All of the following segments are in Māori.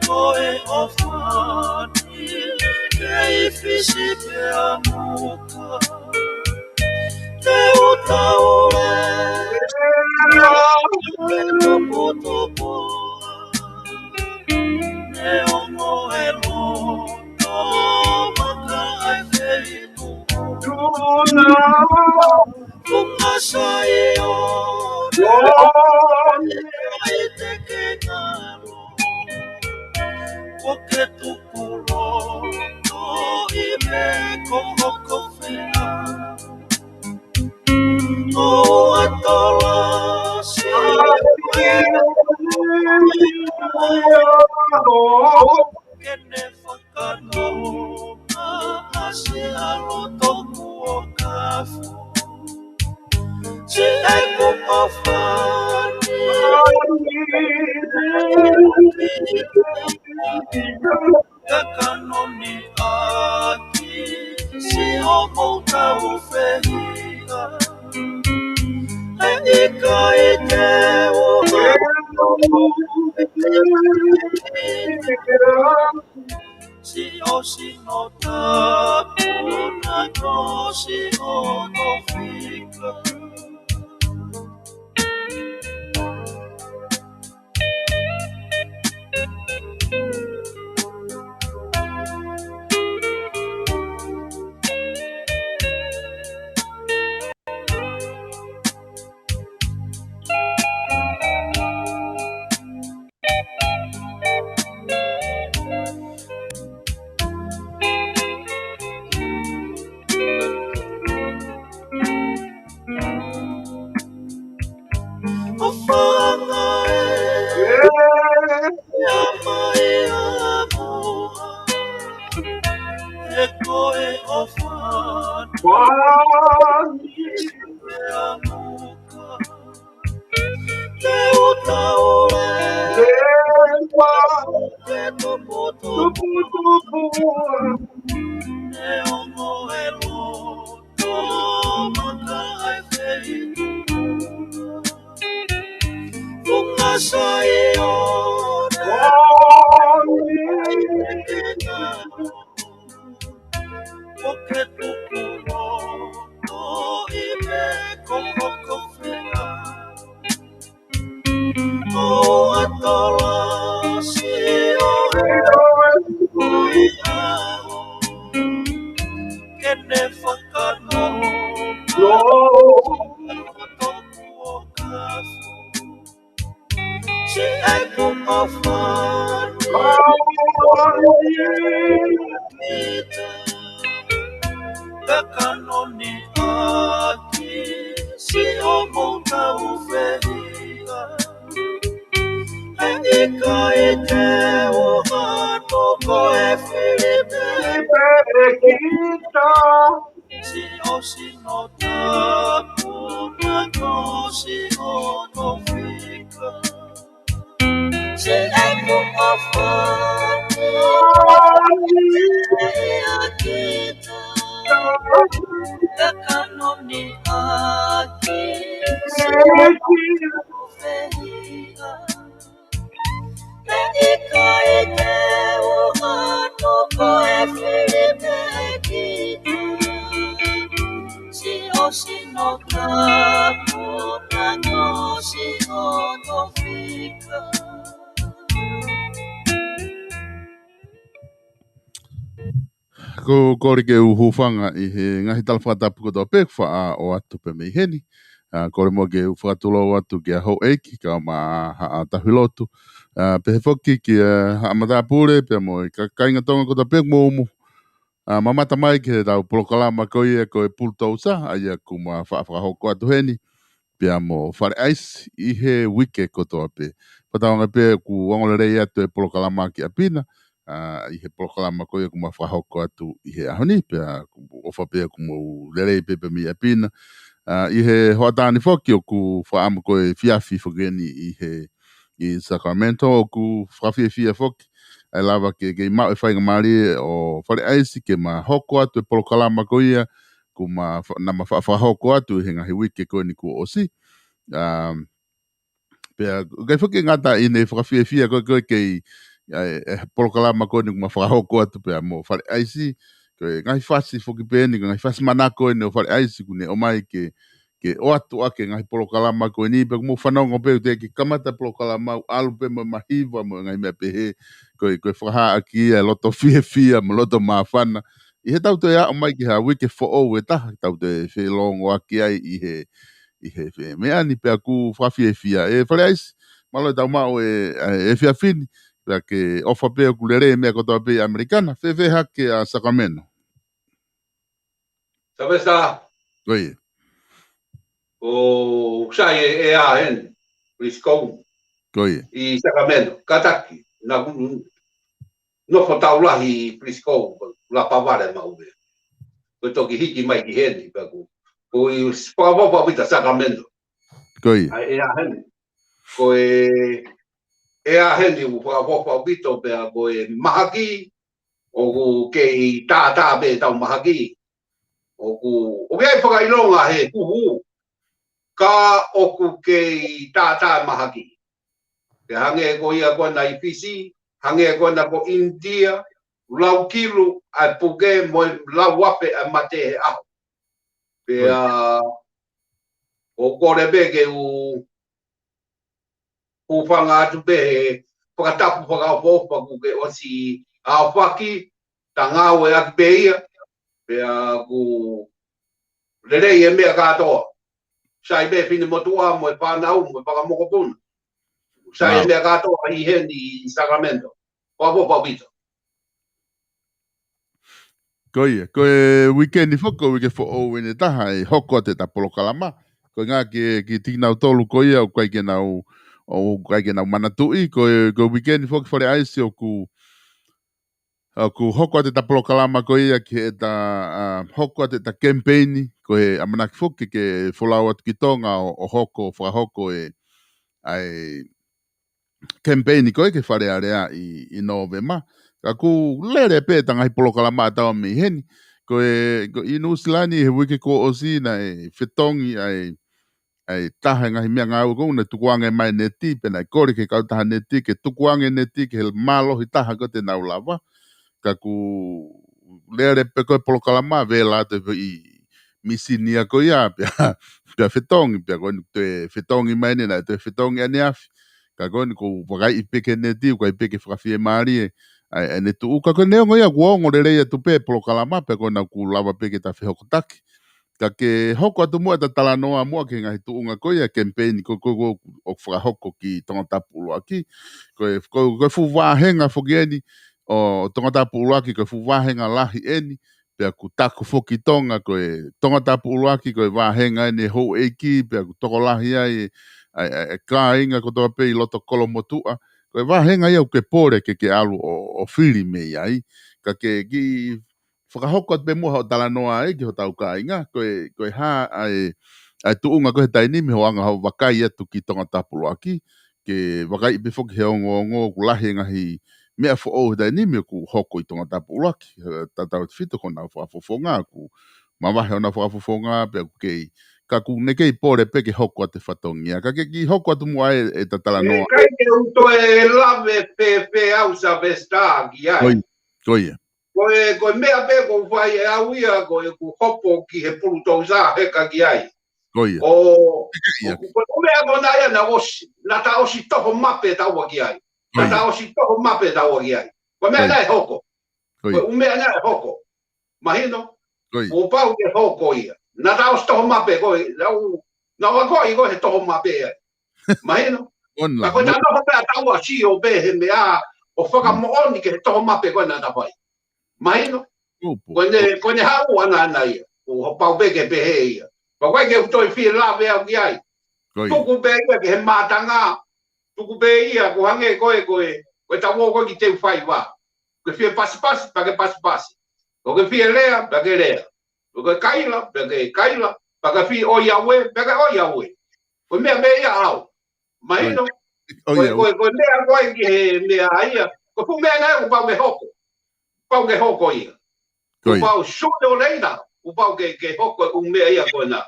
koe o whani, kei whisi pe amuka, te uta ue, te topo topo, e ongo e loto, maka ai whei Kunga sai o, e te ke ngaro, Woke tukulo, no ime kohoko whea. O atola si kene whakano, ase alo toku o kafu. Si ai kuko whani, ka kanoni aki, si o mouta uwhehia. E ika i te uha, si o sino tapu, na no si o no whika. O whangae, ia mai a moa, e koe o whani, e amuka, te uta ue, te topo topo, e ongo e loto, maka ai whei Kunga sai o, Woke tukulo, no ime kohoko whea. O atola si o ui ao, kene whakano, toku o kafu. Si ai kuko whani, ka kanoni aki, si o mouta uwhehia. E ika i te uha, toko e whiripe, si o sino tapu, na no si o no whika. Si ai kuko whani, ka kanoni aki, si o whehia. E ika i te uha, toko e whiripe kita. Si o sino tapu, na no si o no whika. Ko kore ke uhufanga I he ngahi tala whakatapu kotoa pek wha o atu pe mei heni. Kore mo ke whakatulo atu ki a hou eiki ka ma haa tahilotu. Pe he whoki ki haa matapure pe mo I ka kainga tonga kotoa pek mo umu. Mamata mai ki he tau polokalama ko ia ko e pultou sa aia ku ma whakahoko atu heni. Pea mo whare ais I he wike kotoa pe. Patawanga pe ku wangolere atu e polokalama ki a pina. I he polokalama ko ia ku ma whahoko atu I he ahoni, pea ofa pea ku mo lerei pepe mi a pina. I he hoatani whoki o ku whaama ko e fiafi whageni I Sacramento o ku whawhia fia whoki. Ai lava ke mau e whainga maari o whare aisi ke ma hoko atu e polokalama ko ia ku ma nama whahoko atu he ngahi wike ko ni ku osi. Pea gai whoki ngata I ne whawhia fia ko kei polokalama ko ni ma whakahoko atu pe mo whare aisi ko ngai whasi whoki pēni ngai whasi manako ni o whare aisi kune o mai ke o atu ake ngai polokalama ko ni pe mo whanongo pe te ke kamata polokalama alu pe mo mahiwa mo ngai mea pe he ko whaha aki loto fia mo loto mawhana I he tau te a o mai ki ha wike fo o e taha tau te whelongo aki ai I he mea ni pe aku whawhie fia whare aisi malo tau mao e fia fini ke ofa pe ku lere me ko to pe americana fe hake a Sacramento. Sabes ta? Oi. O sai a hen Frisco. Oi. I Sacramento, kataki. Na no fotaula hi Frisco la pavare ma uve. Ko to ki hiki mai ki hen pe ku. Ko I pa vita Sacramento. Oi. Ai a hen. Ko a hen u pa vito pe ko mahaki o ke ta be tau mahaki. O ke whakailonga he kuhu ka oku ke tātā mahaki. Ke hange ko ia koe na I Fiji, hange koe na ko India, lau kilu ai puke mo lau wape a mate he aho. Pe o kore be ke u whanga atu be he whakatapu whakaopopa ku ke osi a whaki, ta ngāwe aki be ia, pe ku Lere e mea katoa. Sai be fini motua mo whanau mo whakamokopuna. Sai e mea katoa I hen I Sacramento. Wapo pito. Koe weekend whako wike fo o wene taha e hoko te tapolokalama. Koe ngā ki tīnau tolu koe au kai ke nau manatui. Koe weekend whako whare aisi o ku hoko te tapolokalama koe ia ki e ta hoko te ta campaigni koe amanaki whoki ke wholau atu ki tonga o hoko, whakahoko ai campaigni koe ke whare area I Novema. Ka ku lere pe tanga hi polokalama atawa mi heni. Koe I Nusilani he wiki ko osi na whetongi ai taha ngahi mea ngau kou na tukuange mai neti pena kore ke kautaha neti ke tukuange neti ke he malo hi taha ko te nau lava. Ka ku lere pe koe polokalama vela te I misinia ko ia pia whetongi pia koe te whetongi mai nena te whetongi ane afi. Ka koe ko wakai I peke neti ko I peke whakawhie maari ai ne tu ka koe neongo ia kuongo re reia tu pe polokalama pe koe na ku lava peke ta whihokotaki. Ka ke hoko atu mua ta talanoa mua ke ngahi tuunga koe ia campaign ko o whakahoko ki tongatapu uloaki. Koe fu wahenga whokieni o tongatapu uloaki koe fu wahenga lahi eni pea ku taku whoki tonga koe tongatapu uloaki koe wahenga eni hou eiki pea ku toko lahi ai ka inga ko toa pe I loto kolomotua. Koe wahenga ia ke pore ke alu o whiri mei ai. Ka ke ki whakahoko at pe mua o talanoa ki ho tau ka inga. Koe ha ai tuunga koe tainimi ho anga hau wakai atu ki tongatapu uloaki. Ke wakai pe whoki he ongo ku lahi ngahi mea fo o tainimi ku hoko I tongatapu uloaki. Tatau te whito kona whakafofonga ku mawahe ona whakafofonga pe ku kei. Ka ku nekei pore pe ke hoko ate whatongia. Ka ke ki hoko atu mua e tatalanoa. Kai ke uto e lave pe au sa vesta ki ai. Koe. Koe mea pe ko whai e au ia koe ku hopo ki he pulu tau sa heka ki ai. Koe. O mea kona ia na osi. Na ta osi toho mape tau ki ai. Na ta osi toho mape tau ki ai. Koe mea na e hoko. Koe mea na e hoko. Mahino? O pau ke hoko ia. Na ta osi toho mape koe. Na wakoi koe he toho mape ia. Mahino? Na koe tano hope a tau a si o be he mea o whakamooni ke he toho mape koe na tapai. Mahino? Koe ne hau ana ia. O pau be ke be he ia. Pa koe ke utoi whie lawe au ki ai. Tuku be ia ke he mātanga. Tuku be ia ko hange koe tau o koe ki te whai wā. Koe whie pasi pa ke pasi. Koe whie lea pa ke lea. Koe kaila pa ke kaila. Pa ke whie o iawe pa ke o iawe. Koe mea me ia au. Mahino? Koe mea koe ki he mea ia. Koe pu mea ngai upau ke hoko. Upau ke hoko ia. Upau sune o reina. Upau ke hoko mea ia koe na.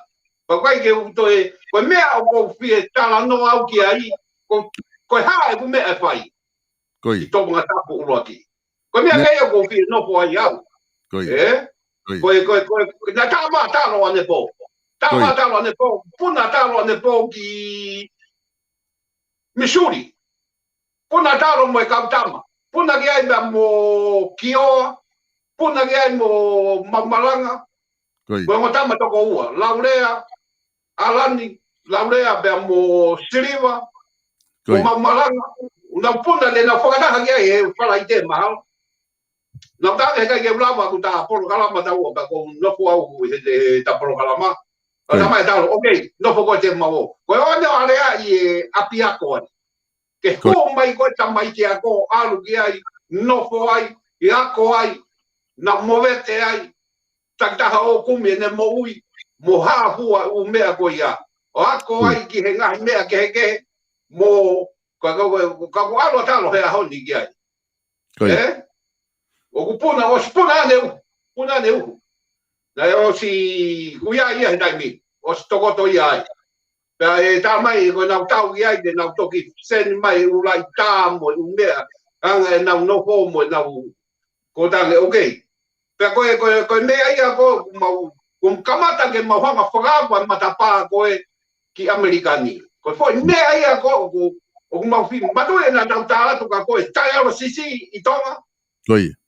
Pa koe ke utoe. Koe mea o koe whie tala no au ki ai. Koe hae ku mea e whai. Koi. I tō mga tapu uro aki. Koe mea kei o kofi no po ai au. Koi. Koe, na tāma tālo ane po. Tāma tālo ane po. Puna tālo ane po ki Missouri. Puna tālo mo e Kautama. Puna ki ai mea mo Kioa. Puna ki ai mo Mamalanga. Koe mo tama toko ua. Laurea, Alani, Laurea bea mo Siliva. Mo Mamalanga. Una puna le na whakataha ki ai he whala i te mahalo. Nā tāke kai ke ulawa ku tā polo kalama tau o kako nofo au he tā polo kalama. Nā mai tālo, ok, nofo koe te mawo. Koe one o area i e api ako ani. Ke hō mai koe ta mai te ako, alu ki ai, nofo ai, i ako ai, nā mowete ai, taktaha o kumi ne mo ui, mo hāhua u mea koe ia. O ako ai ki he ngahi mea kehe, mo kako alo tālo hea honi ki ai. O kupuna o spuna ne uhu. Na o si kuia ia he taimi, o si tokoto ia ai. Pea e tā mai ko nau tau ia ai de nau toki sen mai ulai tā mo i mea. Anga e nau nofo mo nau ko tange okei. Pea koe mea ia ko kamata ke mauhanga whakāpua matapā koe ki Amerikani. Koe fo mea ia ko o kumauwhi matue na tau tā atu ka koe tai alo sisi i tonga.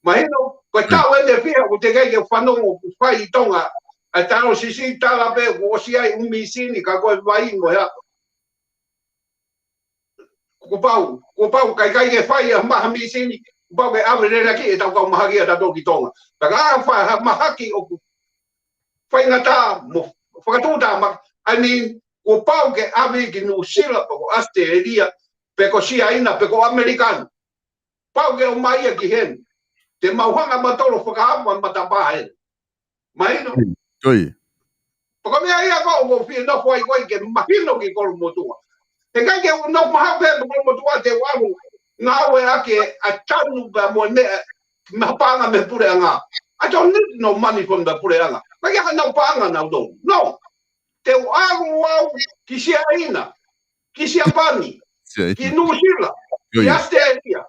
Mahino, koe tau e te whiha ko te kei ke whanongo ku whai i tonga a taro sisi tala pe ko osi ai umi sini ka koe vai mo hea. Ko pau kai ke whai a maha mi sini, ko pau ke awe rera ki e tau kau mahaki a tato ki tonga. Taka a whai mahaki o ku whai ngata mo whakatūta I mean, ko pau ke awe ki Nusila po ko Australia pe ko sia ina pe ko Amerikanu. Pau ke o maia ki hen. Te mauhanga matolo whakaapua matapā he. Mahino? Koi. Paka mea ia ko o whia no whai koi ke mahino ki kolo motua. Te kai ke no mahape mo kolo motua te waru ngā ue ake a tanu ba mo mea mahapanga me pure anga. I don't need no money from the pure anga. Kai ke nau paanga nau do. No. Te waru wau ki sia ina. Ki sia pani. Ki Nusila. Ki Australia.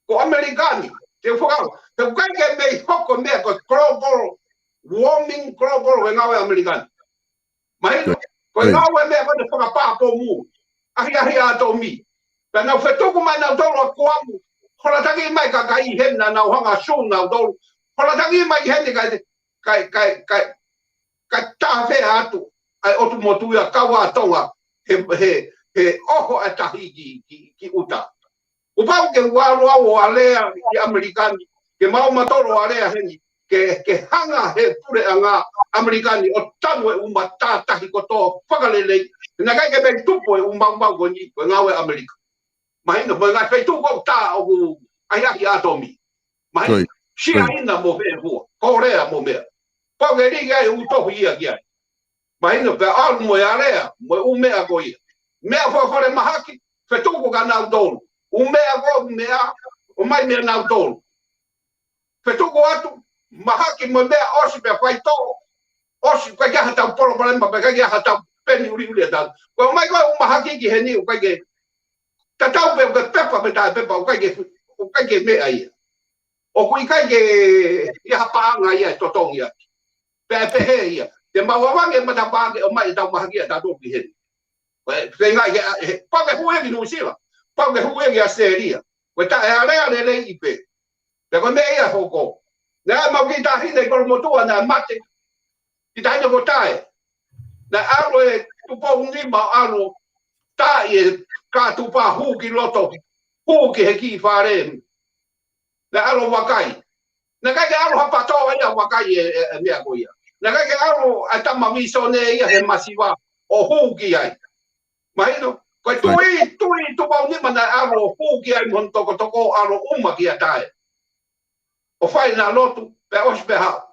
Ko Amerikani. Te whakau, te kai ke mei hoko mea ko global warming global e ngawe Amerikani. Mahino, ko ngawe mea ko te whakapā po mu. Ahi ato mi. Pea nau whetuku mai nau tolo a kuamu. Horatangi mai ka kai hena nau hanga su nau tolo. Horatangi mai hene kai tāwhea atu. Ai otu motu ia kawa atonga he oho a tahi ki uta. Upau ke walo au alea ki Amerikani, ke mau matoro alea heni, ke hanga he pure anga Amerikani o tanu e umata tahi koto whakalelei, na kai ke mei tupo e umau koni, ko ngawe Amerika. Mahina, mo ngai whai tupo tā o aiaki atomi. Mahina, sia ina mo vea hua, Korea mo mea. Pau ke rigi ai utohu ia ki ai. Mahina, pe alu mo e alea, mo e umea ko ia. Mea whakore mahaki, whetuku ka nau tolu. Umea ko mea o mai mea nau tolu. Whetuko atu, mahaki mo mea osi pe whai tō. Osi kai kia hatau polo palemba, kai kia hatau peni uri atau. Ko mai ko mahaki ki he ni o kai ke. Tatau pe o ke pepa me tae pepa o kai ke mea ia. O kui kai ke ia paanga ia totongi ia. Pehe ia. Te mawawange matapange o mai tau mahaki a tato ki he. Whengai ke, pake hue ki Nusila. Pau ke hue ki Australia. Koe ta e area le i pe. Te koe mea ia hoko. Nea mau ki ta hine kolo motua na mate. Ki ta hine ko tae. Na alo e tupo unima alo ta e ka tupa hu ki loto. Hu ki he ki whare. Na alo wakai. Na kai ke alo hapatoa ia wakai e mea ko ia. Na kai ke alo a tama miso ne ia he masiwa o hu ki ai. Mahino. Koe tui tupa unima na alo hu ki ai mon toko alo uma ki a tae. O whai na lotu, pe osi pe hao.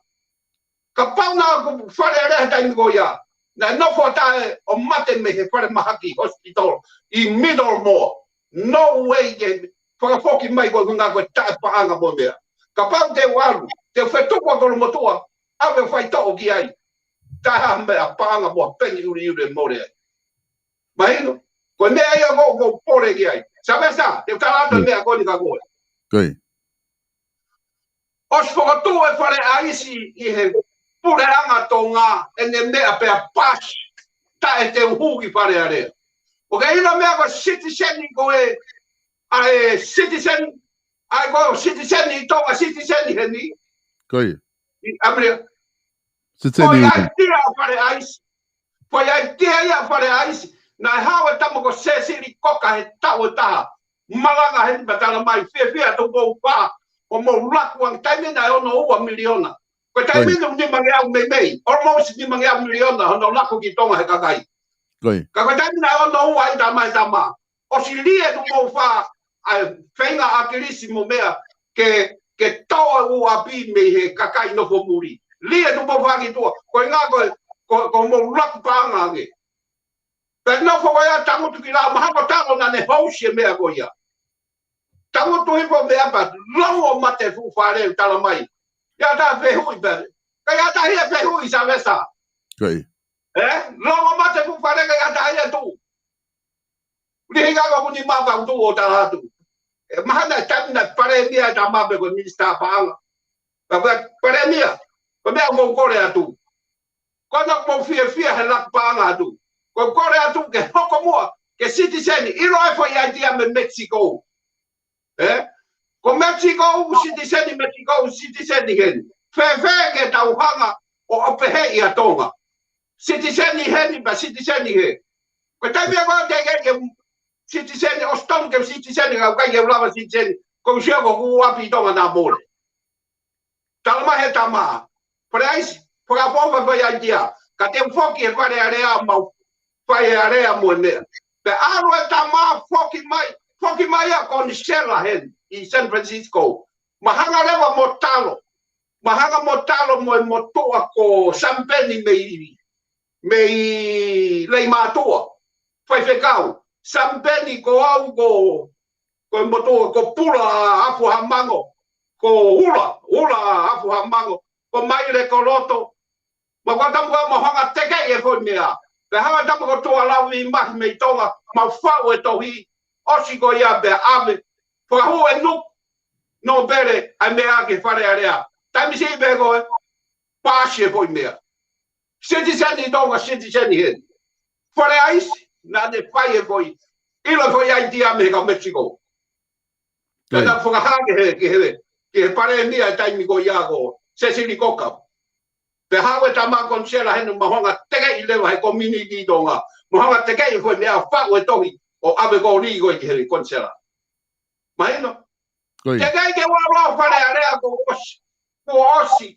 Ka pau na ku whare areha taimi ko ia. Na nofo tae o mate me he whare mahaki hospital i Middlemore. No way ke whakafoki mai koe kunga koe tae paanga mo mea. Ka pau te waru, te whetukua kolo motua, awe whai toko ki ai. Tae ha mea paanga mo peni uri more ai. Mahino, Ko mea ia go pore ki ai. Sabe sa, te kalata mea ko ni ka ko. Koi. Os fokotu e whare aisi I he pureanga tō ngā e ne mea pēr pas ta e te uhuki whare area. O ke ina mea ko citizen ko e ai citizen ai ko citizen I tō citizen he ni. Koi. I Amerika. Citizen Ko ia tia whare aisi. Ko ia tia ia whare aisi. Nā hawa tamo ko sesiri koka he tau taha. Malanga he batala mai fia tō kou pā. O mo laku ang taimina e ono ua miliona. Ko taimina ni mange au mei. Almost ni mange au miliona ono laku ki tonga he kakai. Ka ko taimina e ono ua I tama. O si lie tu mo wha whainga akirisi mo mea ke toa ua pi me he kakai no fo muri. Lie tu mo wha ki tua. Ko ngā ko mo laku paanga ange. Pe no fo ia tangutu ki la mahako tango na ne hausi mea ko ia. Tango tu hipo me apa longo mate fu fare tala mai. Ya ta vehui be. Ka ya ta hia vehui sa vesa. Koi. Longo mate fu fare ka ya ta hia tu. Ni hinga ko ni ma ka tu o ta tu. Mahana tamna pare mia ta ma be ko minister pa. Ka pare mia. Ko me mo kore atu. Ko na mo fie he lak pa nga tu. Ko kore atu ke hoko mo ke citizen iro e fo ya dia me Mexico. Ko Mexico citizen hen. Fe ke tau hanga o opehe I atonga. Citizen hen ba citizen he. Ko tai me ko ke citizen o stone ke citizen ga ka ye lava citizen ko xia ko ua pi tonga na bole. Talma he tama. Price por a pova vai a dia. Ka te foki e fare area mau. Fai area mo ne. Pe aro e tama foki mai. Foki mai a kon Shella hen I San Francisco. Mahanga lewa motalo. Mahanga motalo mo motoa ko Sampeni mei lei matua. Fai fekau. Sampeni ko au ko motoa ko pula afu hamango. Ko hula afu hamango. Ko mai le ko loto. Ma ko tamu ko mahanga teke e foi mea. Pe hanga tamu ko toa lawi mahi mei tonga. Ma fau e tohi. Osi ko ia be ame. Por ho e no bere a mea ke fare area. Taimi si be ko pashe foi mea. Citizen I tonga citizen he. Fare ais na de fai e foi. Ilo foi ai dia me ka Mexico. Kada foga hage ke pare mea taimi ko ia ko sesili koka. Pe hawe tama kon sela henu mahonga teke I lewa he community tonga. Mahonga teke I foi mea fa o tohi. O ave ko ligo I he konsela. Mahino. Te kai ke wa fare area ko osi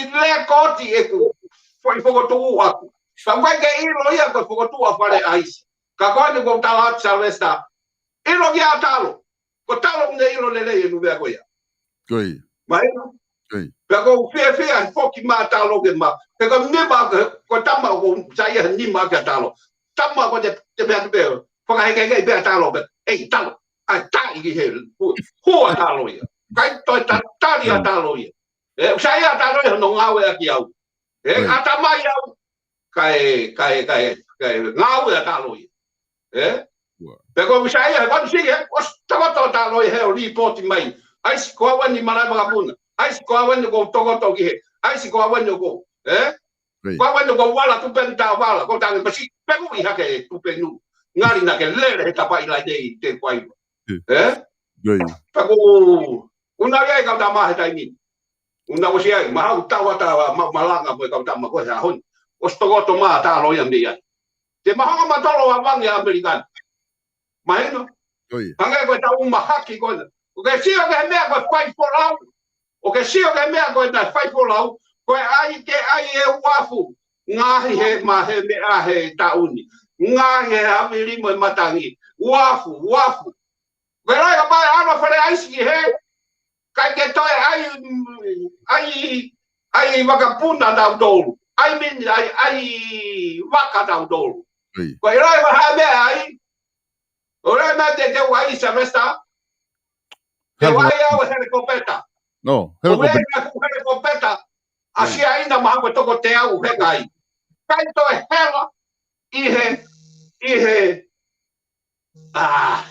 le koti e ku foi fogo tu aku. Pa vai ke ilo ia ko fogo tu fare ais. Ka ko ni ko tala salvesta. Ilo ia talo. Ko talo ne ilo le le no vea ko ia. Koi. Mahino. Pe ko fia foki ma talo ke ma. Pe ko ne ba ko tama ko sai ni ma ka talo. Tama ko te be Foga he be talo be. Ei talo. Ai tai ki he. Ho talo ia. Kai toi tali talo ia. Sai talo ia no ngawe aki au. Atamai au. Kai ngawe talo ia. Pe ko sai ko si he. Os tama talo ia he report mai. Ai ko wani mara ba puna. Ai ko wani ko to ki he. Ai ko wani ko. Ko wani ko wala tu penta wala ko tang basi. Pe ko I hake tu penu. Ngari na ke lere he tapai lai te kwai. Pako una ia ka tama he taimi. Una o sia ma u tawa malanga mo ka tama ko ha hon. O stogoto ma ta lo ia mia. Te mahanga matolo avangi American. Mahino. Hanga ko ta uma haki ko. O ke sio ke mea ko fight for out. O ke sio ke mea ko na fight for out. Ko ai e wafu. Ngahi he ma he mea he tauni. Ngahi avili mo matangi. Wafu. Verai ka pai ana fare aisi he. Kai ke toi ai wakapuna da dolu. Ai waka da dolu. Ko rai ma ha me ai. Ora ma te wai semesta. Te wai au helicopter. No, helicopter. Asi ainda ma ko toko te au he kai. Kai toi hela. Ihe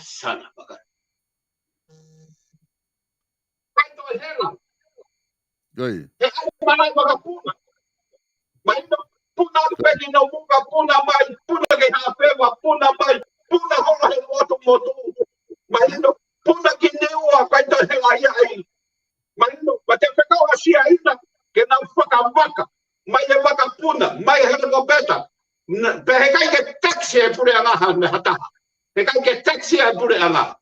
Sana baka. Kaito e hela. Oi. E ai mana baka puna. Mai no puna pegi no muka puna mai puna ke hapewa puna mai puna hola he moto moto. Mai no puna ki neua kaito hela ai. Mai no bate feka o sia ina ke na faka vaka. Mai e vaka puna, mai he no beta. Pe he kai ke taxi e pure anga ha me hata. He kai ke taxi e pure anga.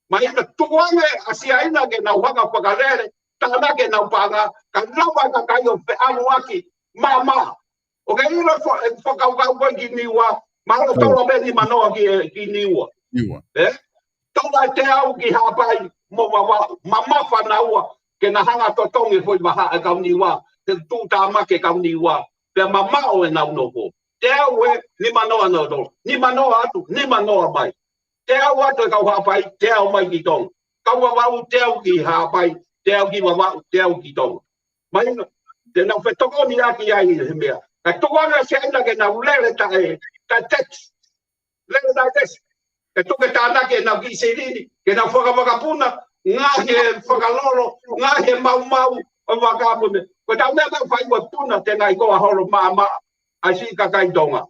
Mai na tuange asia ina ke na waka pakarere. Tana ke na panga ka na waka kai o pe alu aki. Mama. O ke ina faka waka ki niwa. Mahalo tola me ni manoa ki niwa. Niwa. Tola te au ki hapai mo mama whanaua ke na hanga totongi hoi waha e kau niwa. Te tūtama ke kau niwa. Pe mama o e nau noko. Te au e ni manoa no tolo. Ni manoa atu, ni manoa mai. Te au atu e kau hapai, te au mai ki tong. Kau wawau te au ki hapai, te au ki wawau, te au ki tong. Mai no, te nau whetoko ni aki ai he mea. Ka tuanga se aina ke nau lele tae, ta text. Lele tae text. Ke tuke tāna ke nau ki seriri, ke nau whakamakapuna, ngā he whakalolo, ngā he mau, o wakapune. Ko tau mea kau whai wa puna te ngai koa horo maa, a si ka kai tonga.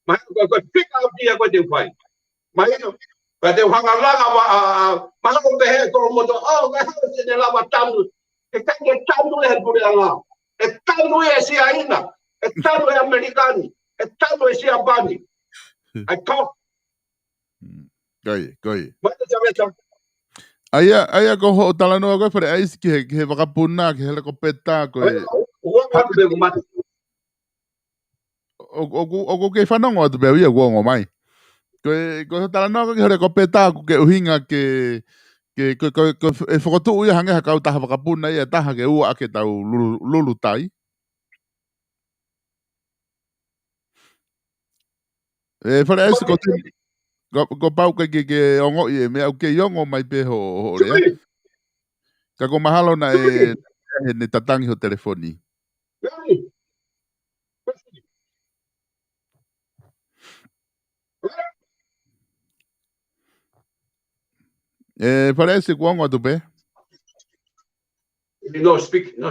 Mai ko pika au tia ko te whai. Mai no, ka te whakalanga maha ko pehe ko moto, ka hao te ne lawa tanu. E kai ke tanu e he pure anga. E tanu e si aina, e tanu e Amerikani, e tanu e si Japani. I talk. Koi. Mata sa Aia ko ho talanoa ko fere ais ki he wakapuna ki hele ko peta ko o ke whanongo atu pe uia guongo mai. Ko talanoa ko hele ko peta ko ke uhinga ke e whakotu uia hange hakau taha wakapuna ia taha ke ua ake tau lulu tai. Fere ais ko pau ke ongo i me au ke iongo mai pe ho rea. Ka ko mahalo na ne tatangi ho telefoni. Parece guongo tu pe. No speak. No.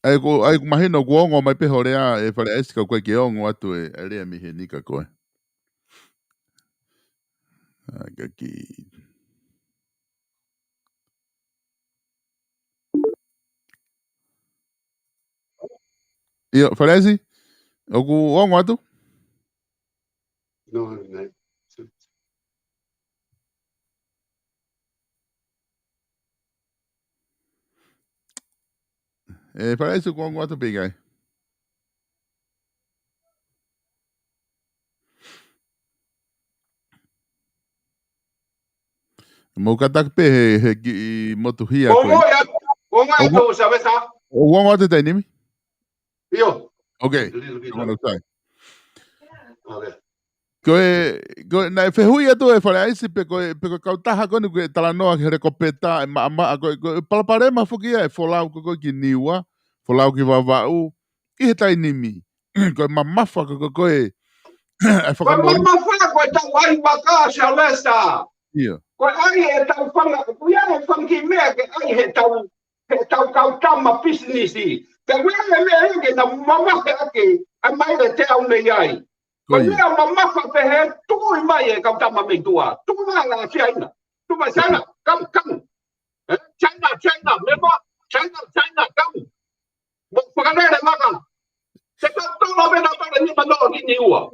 Ai ko mahino guongo mai pe horea e parece ka koe ke ongo atu e rea mi he nika koe. Kaki. Io, parece? O guongo atu? No. Parece guongo atu pe gai. Mo katak pe he ki motu hia koe. O guongo atu tai nimi? Io. Okay. Koe na e whehui atu e whare aisi pe koe kautaha koni koe talanoa ki here ko peta e maa koe palaparema whukia e wholau koe ki niwa, wholau ki wawau, i he tai nimi. Koe mamafa koe e whakamori. Koe mamafa koe tau ai waka se alesta. Ia. Koe ai e tau whanga, koe ai e whangi mea ke ai he tau kautama businessi. Te wea mea eke na mamafa ake, a maire te au mei ai. Koe mea mamafa pehe, tui mai e kautama mei tua. Tui mai la China. Tui mai China, come. China, mema, China, come. Whakarere maka. Te tōna mena para ni manoa ki ni ua.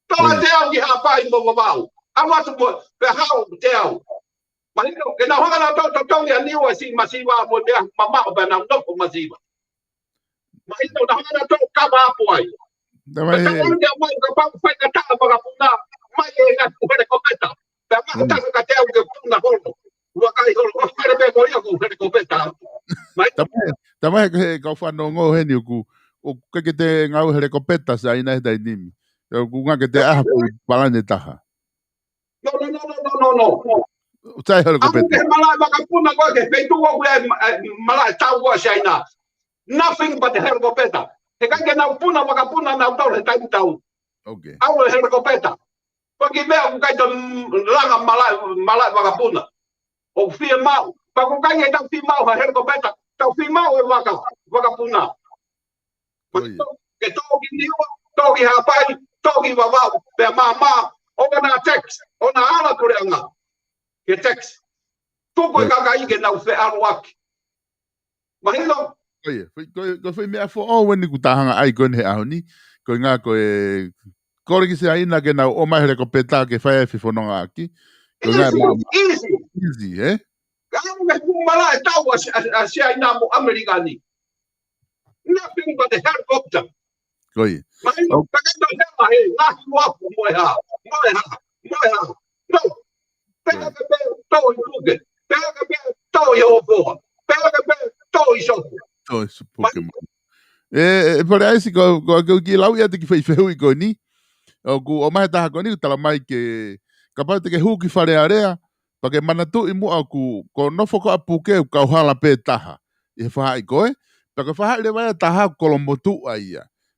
Tōna te au ki hapai mo wawau. Awatu mo, pe hao te au. Mahino, ke na hanga na tō tongi a ni ua si masiwa mo mea mamao pe na noko masiwa. Mahino, na hanga na tō kama apu ai. Tamai te mai ka pau whai ka taa maka puna. Mai e ngā kuhere ko peta. Pe maka taka ka te au ke puna holo. Wakai holo, wakare pe moria ko kuhere ko peta. Tamai ke kau whanau ngō heni uku. O ke te ngau here ko peta sa ina he tai nimi. Ku ngā ke te aha palane taha. No. Tai helikopeta. Malai makapuna ko ke peitu ko malai tau ko siaina. Nothing but the helicopter. He ka na puna makapuna na tau le tau. Okay. Au le helicopter. Pagi me ko kai langa malai makapuna. O fia mau. Pa ko kai tau fi mau helicopter. Tau fi mau makapuna. Ke toki ni toki hapai toki wawa pe mama ona text ona ala kurenga. Ke text. Tuko kakai ke na fe arwak. Mahilo. Oye, ko foi mea fo o wani ku tahanga ai kon he ahoni. Ko nga ko e kore ki se aina ke na o mai helikopeta ke fai fi fononga aki. Ko nga easy, eh? Kau me kumala tau si aina mo Amerikani. Nothing but the helicopter. Oye. Mahilo, kakando hela he, ngahi wapu moeha. No. Pega ke pe tau i puke. Pega ke pe tau i hofoa. Pega ke pe tau i sofu. Oh, isso Pokémon. Parece que que lá ia ter que fez ferro e goni. O mais tá goni tala mai que capaz de que huki fare area para que manatu imu aku ko no foco apuke ka hala pe taha. E fa ai koe, para que fa le vai taha kolombotu aí.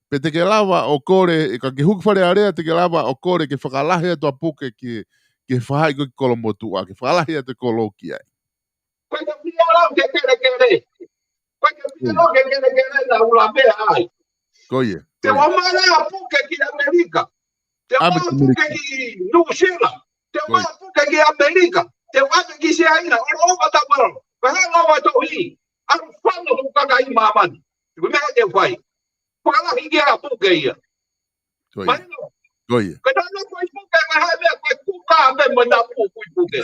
Pete que lava o core que huki fare area te que lava o core que fa la he to apuke que fa ai ko kolombotu que fa la he te coloquia. Quando viola que quere. Lo que quiere la ulapea hay. Oye. Te va a mandar a Puke aquí en América. Te va a Puke aquí en Nueva Zelanda. Te va a Puke aquí en América. Te va a aquí si hay una. O va a tapar. Pero no va a tocar. Al fondo de un cacaí mamán. Me hace fai. Para la gente a Puke ya. Oye. Que no fue Puke, me hace fue Puka, me manda Puke.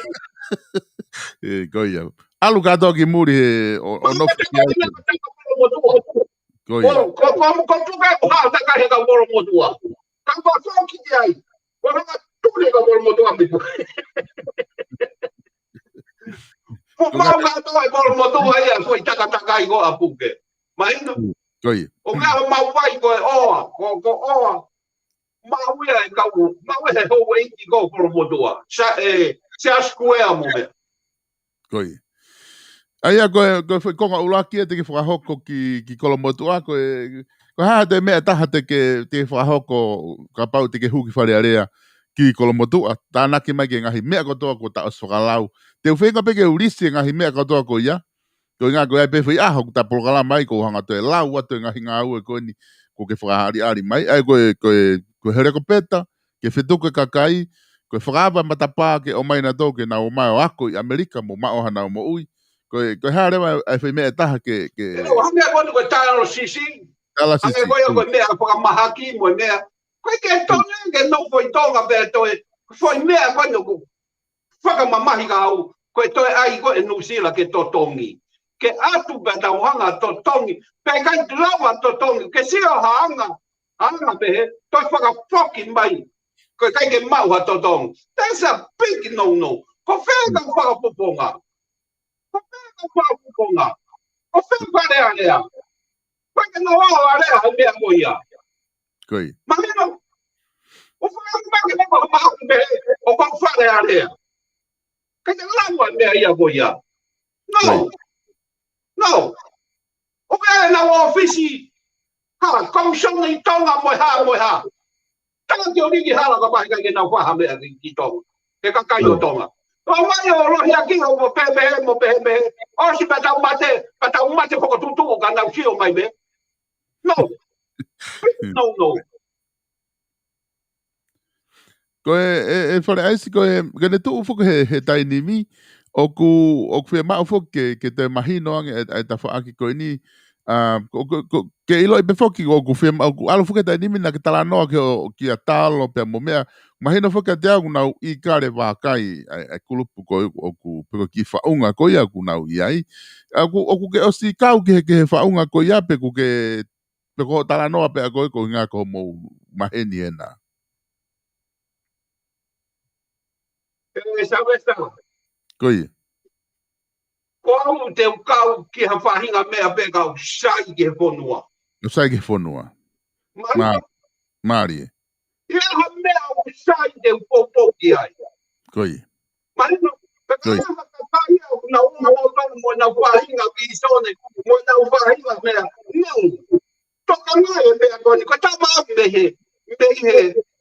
Oye. Alugado que muri o no como Portugal tá carregando o motor. Acabou só que de aí. Quando tu liga o motor amigo. O mal gato vai o motor aí, foi taca igual a puque. Mas não. O carro mal vai ó. Mal é cau, mal é o aí igual o motor. Se acho que é a mulher. Coi. Aí agora foi com o laki te que frahoko ki kolomotua ko ha de me taha te que te frahoko kapau te que huki fare area ki kolomotua tana ki mai ngahi me ko to ko ta sogalau te fenga pe ke ulisi ngahi me ko to ko ya ko nga ko pe foi ho ta programa mai ko hanga te lau atu ngahi ngau ko ni ko ke frahari ari mai ai ko here ko peta ke fetu ko kakai ko fraba matapa ke o mai na to ke na o mai ako Amerika mo ma o hana mo ui ko hare ai foi me taha que eu ame quando que tá no sisi ela se ame voy a me para mahaki mo me que tonga que não foi tonga pero foi me quando faka mamahi gau ko to ai ko no sila que to tongi que atu beta hanga to tongi pe kai lava to tongi que si hanga pe to faka fucking mai ko kai que mau to tong that's a big no ko feka faka poponga o fem pare alea porque não há alea a minha moia coi mas não o fem pare o com pare alea que não há minha moia não o que na office ha commission ni tonga moha tanga que ori ki hala ka ba que não fa ha me ki tonga que ka kai o tonga o mai o lo ya ki o mo pepe o si pata un mate poco tutu o gana ki o mai be no ko fare ai ko gane tu fu he tai ni mi o ku fe ma fu que te imagino ai ta fa ki ko ni que ilo e foki o ku fe o alo fu que tai ni mi na que tala no que a talo pe mo me imagino fu que te alguna i kare va kai ai kulupu ko o ku pero ki fa unga ko ia ku na i ai o ku ke o si kau ke fa unga ko ia pe ku ke pe ko tala no pe ko nga ko mo maheni ena Coi. Qual teu cau que a farinha meia pega o sai que fonua. O sai que fonua. Mari. E a meia o sai de popo que ai. Coi. Mas não, Koi. Na uma mo na wahinga pisone mo na wahinga me no toka ngai me agoni ko tama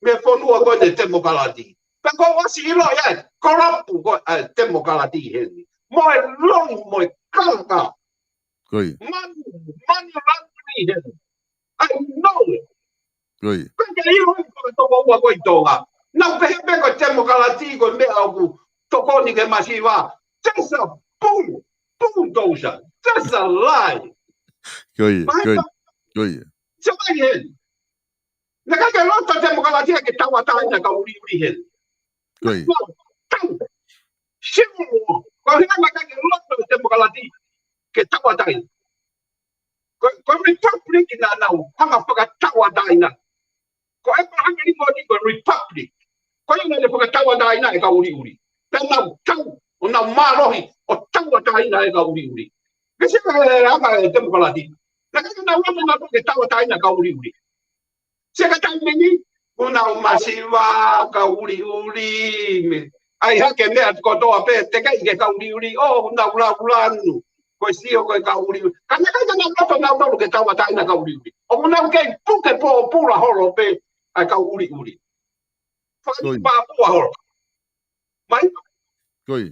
me fonu agoni demokrati pe ko wasi ilo ya corrupt go demokrati heni mo long mo kanga Koi. man laundry heni I know it Koi. ko ke ilo ko to wa ko tonga na pe ko demokrati go me agu toko ni ke masiva just a bulldozer just a lie Koi. Koi. Sabahin. Nakakaloto sa mga lati ang kitawa-tawa na kauli-uli hen. Koi. Sino, kung hindi nakakaloto sa mga lati, kitawa-tawa. Kung republic na now, hanga pagkatawa-tawa na. Kung ay parang hindi ko republic, kung yung pagkatawa-tawa na, ikauli-uli. Pero now, o now marohi, o tawa-tawa na, ikauli-uli. Kasi hanga demokrati, nakakaloto na pagkatawa-tawa na, ikauli-uli. Sekatangini una masiva kauli-uli ai hake mea kotoa pe te kai ke kauli-uli o una ulanu ko sio ko kauli-uli kana na koto na no ke tawa tai na kauli-uli o una ke puke po pula holo pe ai kauli-uli fa pa po holo mai Koi.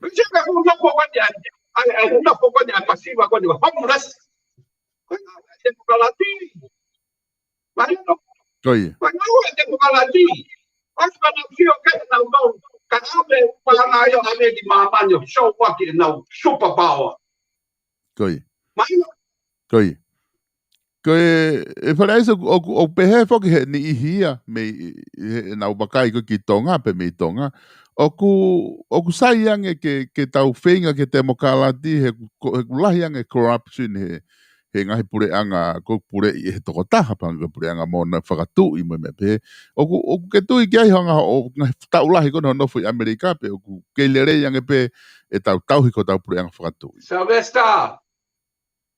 Seka una po kwa dia ai una po kwa dia masiva kwa dia homeless ko kalati Mariano, Pagkawa de Mukalati, as panapsio ka na no, kanabe pangayo ame di mamanyo, show what you know, superpower. Koi. Mariano. Koi. E para isso o pehe foki he ni ihia me na ubakai ko ki tonga pe me tonga. Oku sayang ke tau whenga ke te mokalati he kulahiang e corruption he ngahi pure anga ko pure I he toko taha panga pure anga mo na whakatu I mo me pe oku ke tui ki ai hanga o ngahi taulahi kono no fui Amerika pe oku ke lere yang pe e tau hiko tau pure anga whakatu Silvesta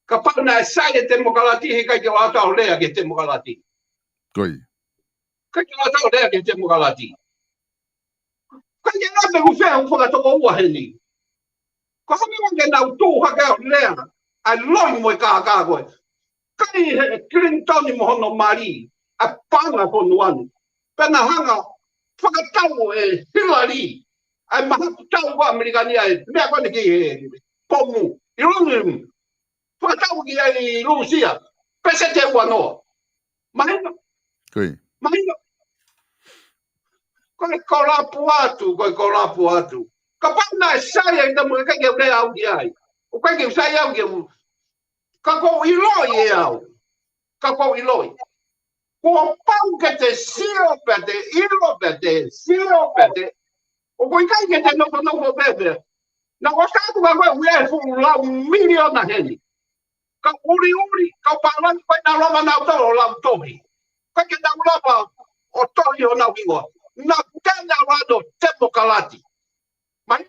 kapag na saya te mokalati he kai ke wata o lea ke te mokalati koi kai ke wata o lea ke te mokalati kai ke na me ufea whakatoko ua heni ko hami wange na utu haka o lea ai loi mo ka koe kai Clinton mo hono mari a panga hono anu pena hanga whakatau e Hillary ai mahaputau wa Amerikani ai mea kone ki pomu I lungi whakatau ki ai Rusia pese te ua noa mahina koe kolapu atu kapana saya ita mo kai ke rea au ki ai o kai ke saya au ki kako iloi e au kako iloi ko pau ke te sio pete ilo pete sio pete o ko kai ke te no pete na o ka tu ga we fu la milion na heli ka uri ka palan ko na lo na to la tohi ka ke na lo o tohi o na wingo na tena wa do tempo kalati mai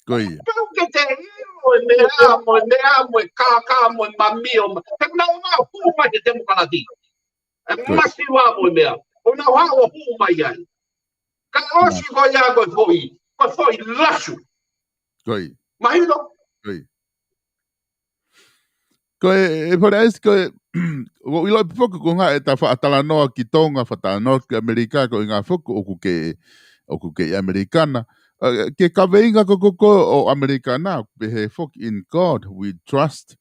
pau ke te ilo me amo ka mo mamio te na ma fu ma ke tempo kalati masiwa mo mea o na wa o fu mai ai ka o si ko ya ko foi lasu mai no e para isso que o ilo pouco com a eta atala no ki tonga fata no que america ko nga foco o que americana que kaveinga ko o americana pe foc in God we trust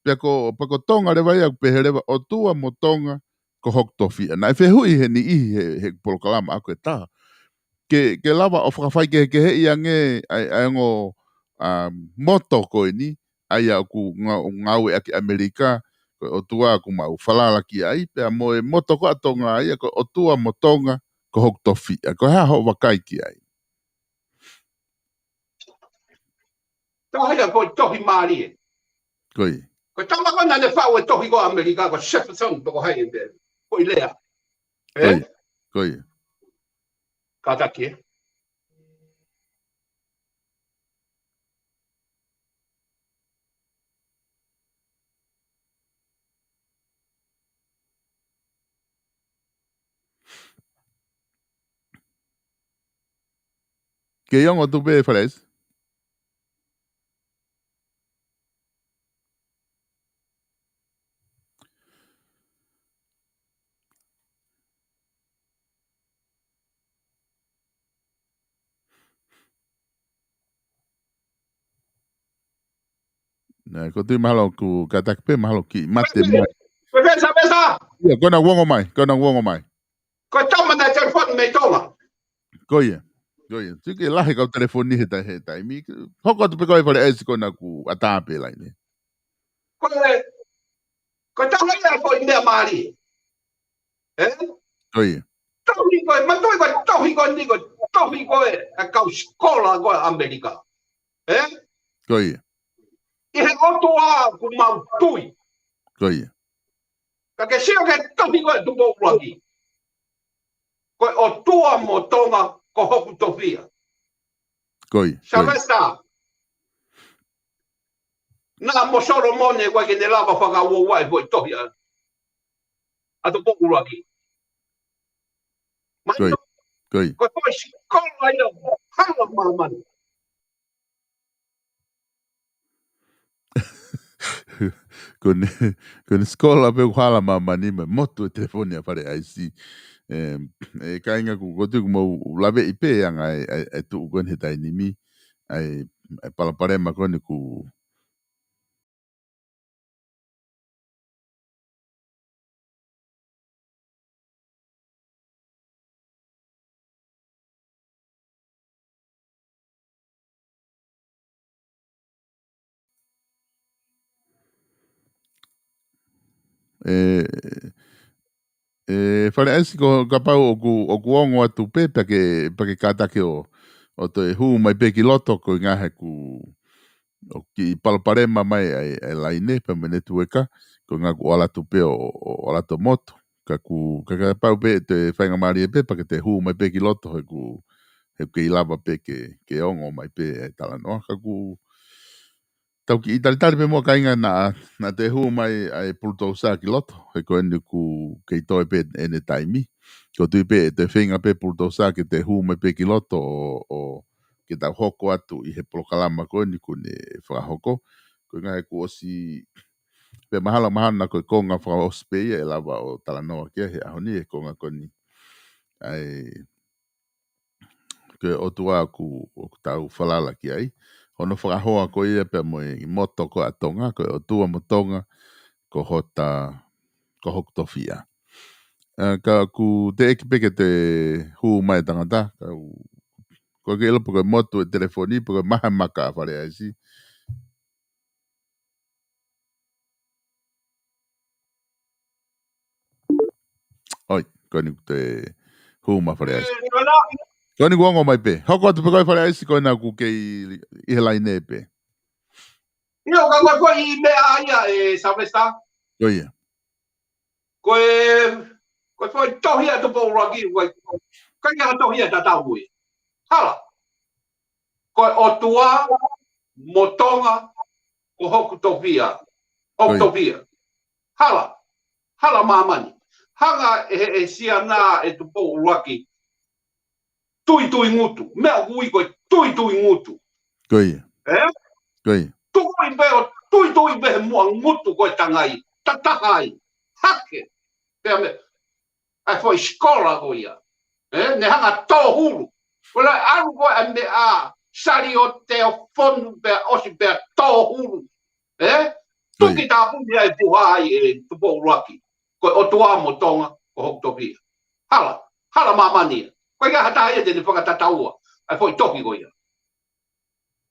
peko tonga le vai pe hele o tua motonga ko hok tofi na fe hui he ni he por kalama ako ta que lava o fai que he yange ai ngo moto ko ni ai aku ngau e Amerika o tua ku mau falala ki ai pe mo e moto ko atonga ai ko o tua motonga ko hok tofi ko ha ho wakai ki ai Tahi ko tohi mari koi ko tama ko na le fa o tohi ko Amerika ko Jefferson ko hai be ko ilea koi kata ki Que yon o tu pe fales. Na ko tu malo ku katak pe malo ki mate mai. Pesa. Ya kona wongo mai. Ko tama na telefon me toma. Koye. Tiki lahi kau telefoni heta. Mi hoko tu pe koi fale esi kona ku atape lai ne. Ko tama ya ko me mari. Koye. Tohi ko, a kau skola ko Amerika. Koye. Ihe otoa ku mau tui. Koye. Ka ke sio ke tohi ko tu bo lagi. Ko o tua mo tonga ko hoku tofia. Koye. Sabesta. Na mo Solomone ko ke ne lava whaka wo wai bo tohi a. A tu bo lagi. Koye. Ko ko skola yo hala mama. Con skola pe hala mama ni me moto e telefoni a pare ai si e kainga ku gotu mo lave ipe anga e tu kon heta ni mi ai pala pare ma kon ku fare ai si ko kapau o ku ongo atu pe pa ke kata ke o te hu mai pe ki loto ko nga he ku o ki palparema mai ai laine pa mene tueka ko nga ku ala tu pe o ala to moto ka pau pe te whainga mari pe pa ke te hu mai pe ki loto he ke ilava pe ke ongo mai pe e tala noa ka ku tau ki italitari pe mua kainga na te hu mai ai pulto sa ki loto he ko enu ku ke itoe pe ene taimi ko tui pe te whainga pe pulto sa ke te hu mai pe ki loto o ke tau hoko atu i he polokalama ko ni ku ne whakahoko. Ko ngā he ku osi pe mahala na koe konga whakaospe ia e lava o talanoa kia he ahoni e konga koni. Ai ke o tua ku tau whalala ki ai. Hono whakahoa ko ia pe mo i moto ko atonga, ko o tua motonga ko hota ko hoktofia. Ka ku te ekipeke te hu mai tangata, ko ke ilo poko moto e telefoni poko maha maka whare aisi. Oi, koni te hu ma whare aisi. Koni kuongo mai pe. Hoko atu poko whare aisi ko na ku ke i helai ne pe. Io ko i me aia e Savesta. Ko ia. Ko foi tohia tu po ragi ko ka tohia ta tau. Hala. Ko o tua motonga ko hoku tofia. Oktopia. Hala mamani. Hanga e siana e tu po ragi. Tui ngutu. Mea ui ko tui ngutu. Ko ia. Ko ia. Tui be mo ngutu ko tangai. Tatahai. Hake. Ai foi escola ko ia. Ne hanga tō huru. Wala aru ko ande a sari o te o fonu pe osi pe tō huru. Tuki tā puni ai puhai e tupo uraki. Ko o tua mo tonga ko hoktopia. Hala mamani. Ko ia hata ia tene whakatataua. Ai foi toki ko ia.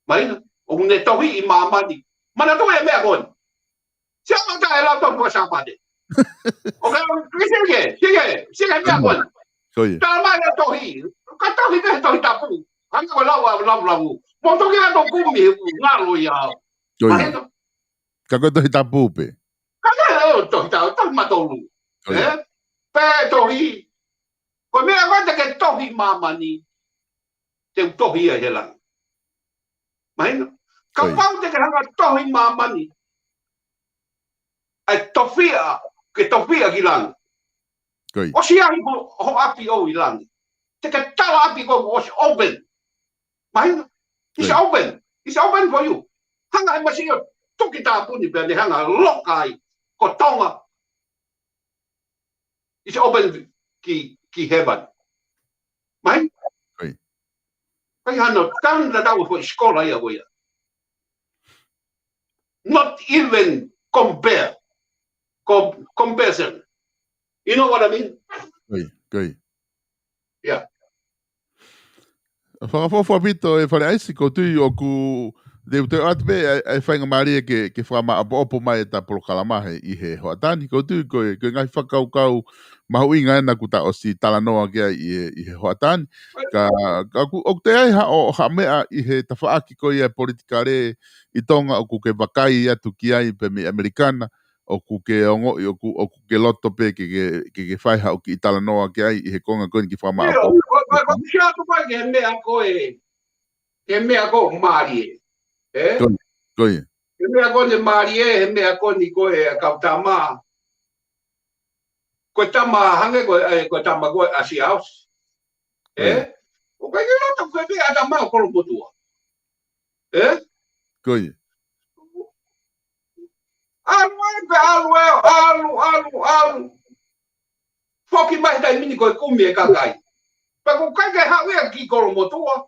Maina, o ne tohi i mamani. Mana tu e mea koni. Siapa ta e lau toki ko sapade. Ok, sige mea koni. Tala mai na tohi. Ka tohi ke tohi tapu. Hanga ko lau. Mo toki na to kumi ngalo ia. Maina. Ka ko tohi tapu pe. Ka tohi matolu. Pe tohi. Ko mea ko te ke tohi mamani. Te tohi e helang. Maina. Ka pau te ke hanga tohi mamani. Ai tofia. Ke tofia ki langi. O si ahi ho api o i langi. Te ke tala api ko o si open. Mahina. It's open. It's open for you. Hanga masih tu kita pun di bawah hanga lokai kotonga. It's open ki heaven. Mahina. Kaya hano kan daw for sekolah ya boya. Not even comparison. You know what I mean? Good. Yeah. Whakawhawha pito e whare aisi ko tui o ku Deu te atbe e whainga maria ke whama apo mai e ta polokalamahe I he hoatani ko tui ko ngai whakaukau mahu inga ena ku ta o si talanoa kia I he hoatani. Ka o te ai o ha mea I he tawhaaki ko ia politikare I tonga o ku ke wakai atu ki ai pe mi Amerikana o ku ke ongo o ku ke loto pe ke whaiha o ki talanoa kia I he konga koini ki whama apo. Ko kia tu pa ke mea ko ke mea ko marie. Koe. He mea kone marie, he mea kone koe kautama. Koe tama hange koe tama koe asi house. O koe ki rata koe mea tama kolo potua. Koe. Alu. Foki mai tai mini koe kumi e kakai. Pa ko kai kai hawea ki kolo motua.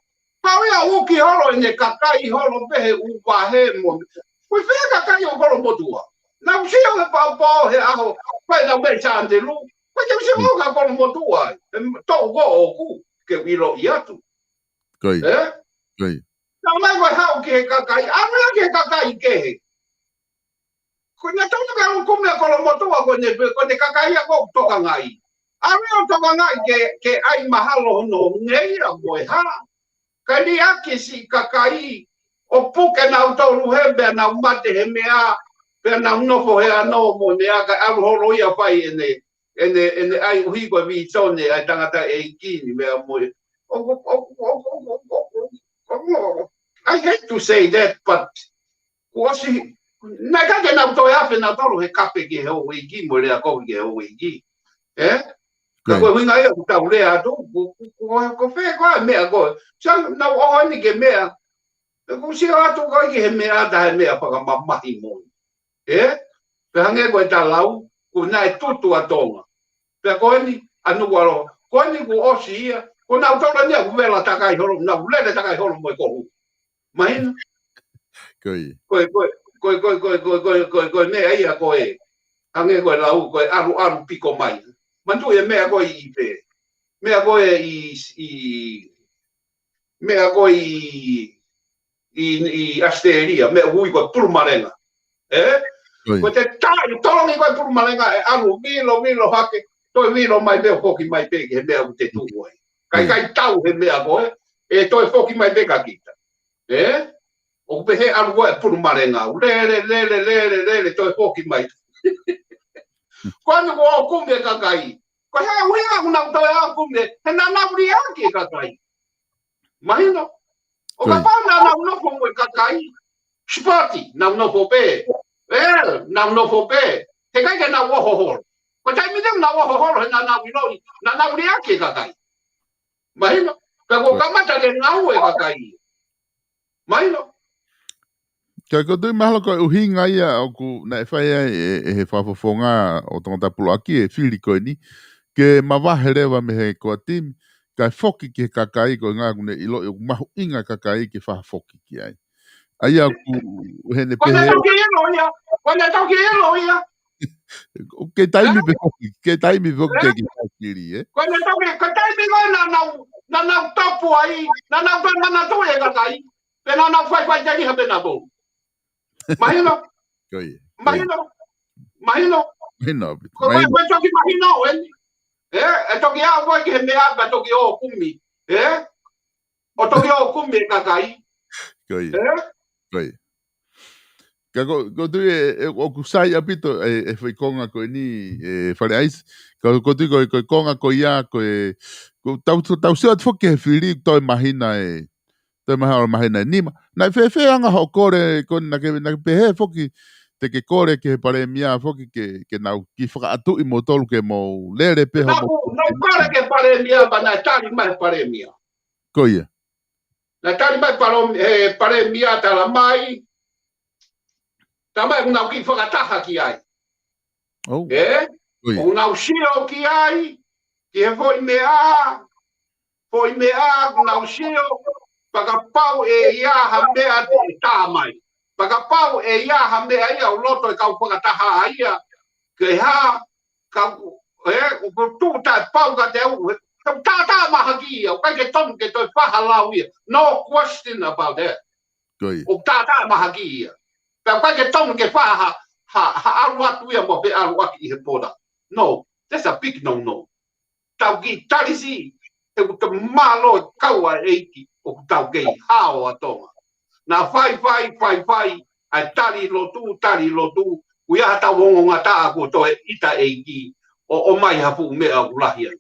Hawea uki holo ine kakai holo pehe upahe mo. Koe whea kakai o kolo motua. Na usio he pao he aho. Koe na mei chante lu. Koe te usio o ka kolo motua. Tau go o ku. Ke wilo I atu. Koe. Koe. Na mai koe hao ki he kakai. Awea ki he kakai ke he. Koe na tau ka o kume kolo motua koe ne kakai a ko toka ngai. Awea toka ngai ke ai mahalo no ngeira koe ha. Ka ni ake si kakai o puke na utolu hebe na umate he mea pe na nofo he ano mo ne aka alu holo ia pai ene ai uhi ko vi tone ai tangata e kini mea mo I hate to say that but wasi na ka ke na to ya fe na tolu he kape ke ho wiki mo le ko ke ho wiki Ko winga e ta ule atu ko fe ko mea ko sang na o ni ke mea ko si atu ko ke mea da mea pa ma mahi mo pe hange ko ta lau ko na tutu atonga pe ko ni anu walo ko ni ko osia ko na to ni ko vela ta kai holo na ule ta kai holo mo ko mai ko mea ia ko e hange ko lau ko aru piko mai Mantu e mea koe I pe. Mea koe I asteria. Mea hui koe purumarenga. Koe te tai, tolongi koe purumarenga e alu vilo hake. Toi vilo mai peo foki mai peke he mea te tuwe. Kai tau he mea koe. E toi foki mai peka kita. O pe he alu koe purumarenga. Lele, toi foki mai. Quando o kumbe kakai. Ko he uia una to ya kumbe. He na na uri ake kakai. Mahino. O ka pa na no fo kakai. Spati na no fo pe. Na no fo pe. He kai ke na wo ho. Ko tai mi dem na wo ho he na uri na uri ake kakai. Mahino. Ka ko kamata ke na ue kakai. Mahino. Kia koutui mahalo koe uhinga ia o ku na e whai e he whafofonga o tangata pulo aki e whiri koe ni ke mawahe rewa me he koa timi kai whoki ki he kakai koe ngā kune ilo i mahu inga kakai ki whafoki ki ai. Aia ku hene pehe... Kone tau ki elo ia! Ke taimi pe whoki, ke ki whakiri, Kone tau ki, ka taimi koe na nau tapu ai, na nau tau e kakai, pe na nau whai tani hape na bou. Mahino. Ko mai toki mahino eni. E toki a koe ki he mea ba toki o kumi. O toki o kumi e kakai. Koi. Ka ko tu o kusai apito e whaikonga koe ni whare ais. Ko tu koe konga koe ia koe tau seo at whoki he whiri toi mahina toi mahina nima. Nai whewheanga ho kore kone na ke pehe whoki te ke kore ke he pare mia whoki ke nau ki whakaatu I mo tolu ke mo lere peho mo. Nau kore ke pare mia ba nai tari mai pare mia. Koia. Na tali mai pare miata la mai. Tamai una ki whakataha ki ai. Oh. O ngau sio ki ai. Ki he foi mea. Foi mea ngau sio. Pagapau e iaha mea te tāmai. Pagapau e iaha mea ia o loto e kau whakataha ia. Ke ha. Kau. O tū tai pau ka te au. Tā maha ki ia. O kai ke tonu ke toi whahalau ia. No question about that. O tā maha ki ia. Pea kai ke tonu ke whaha. Ha aru atu ia mo pe aru aki i he pōra. No. That's a big no. Tau ki tarisi. Te uta malo kaua eiki. O tau kei hao atonga. Na whai. Ai tari lotu. Uia tau hongonga taa ko toe ita eiki. O mai hapu mea ulahia.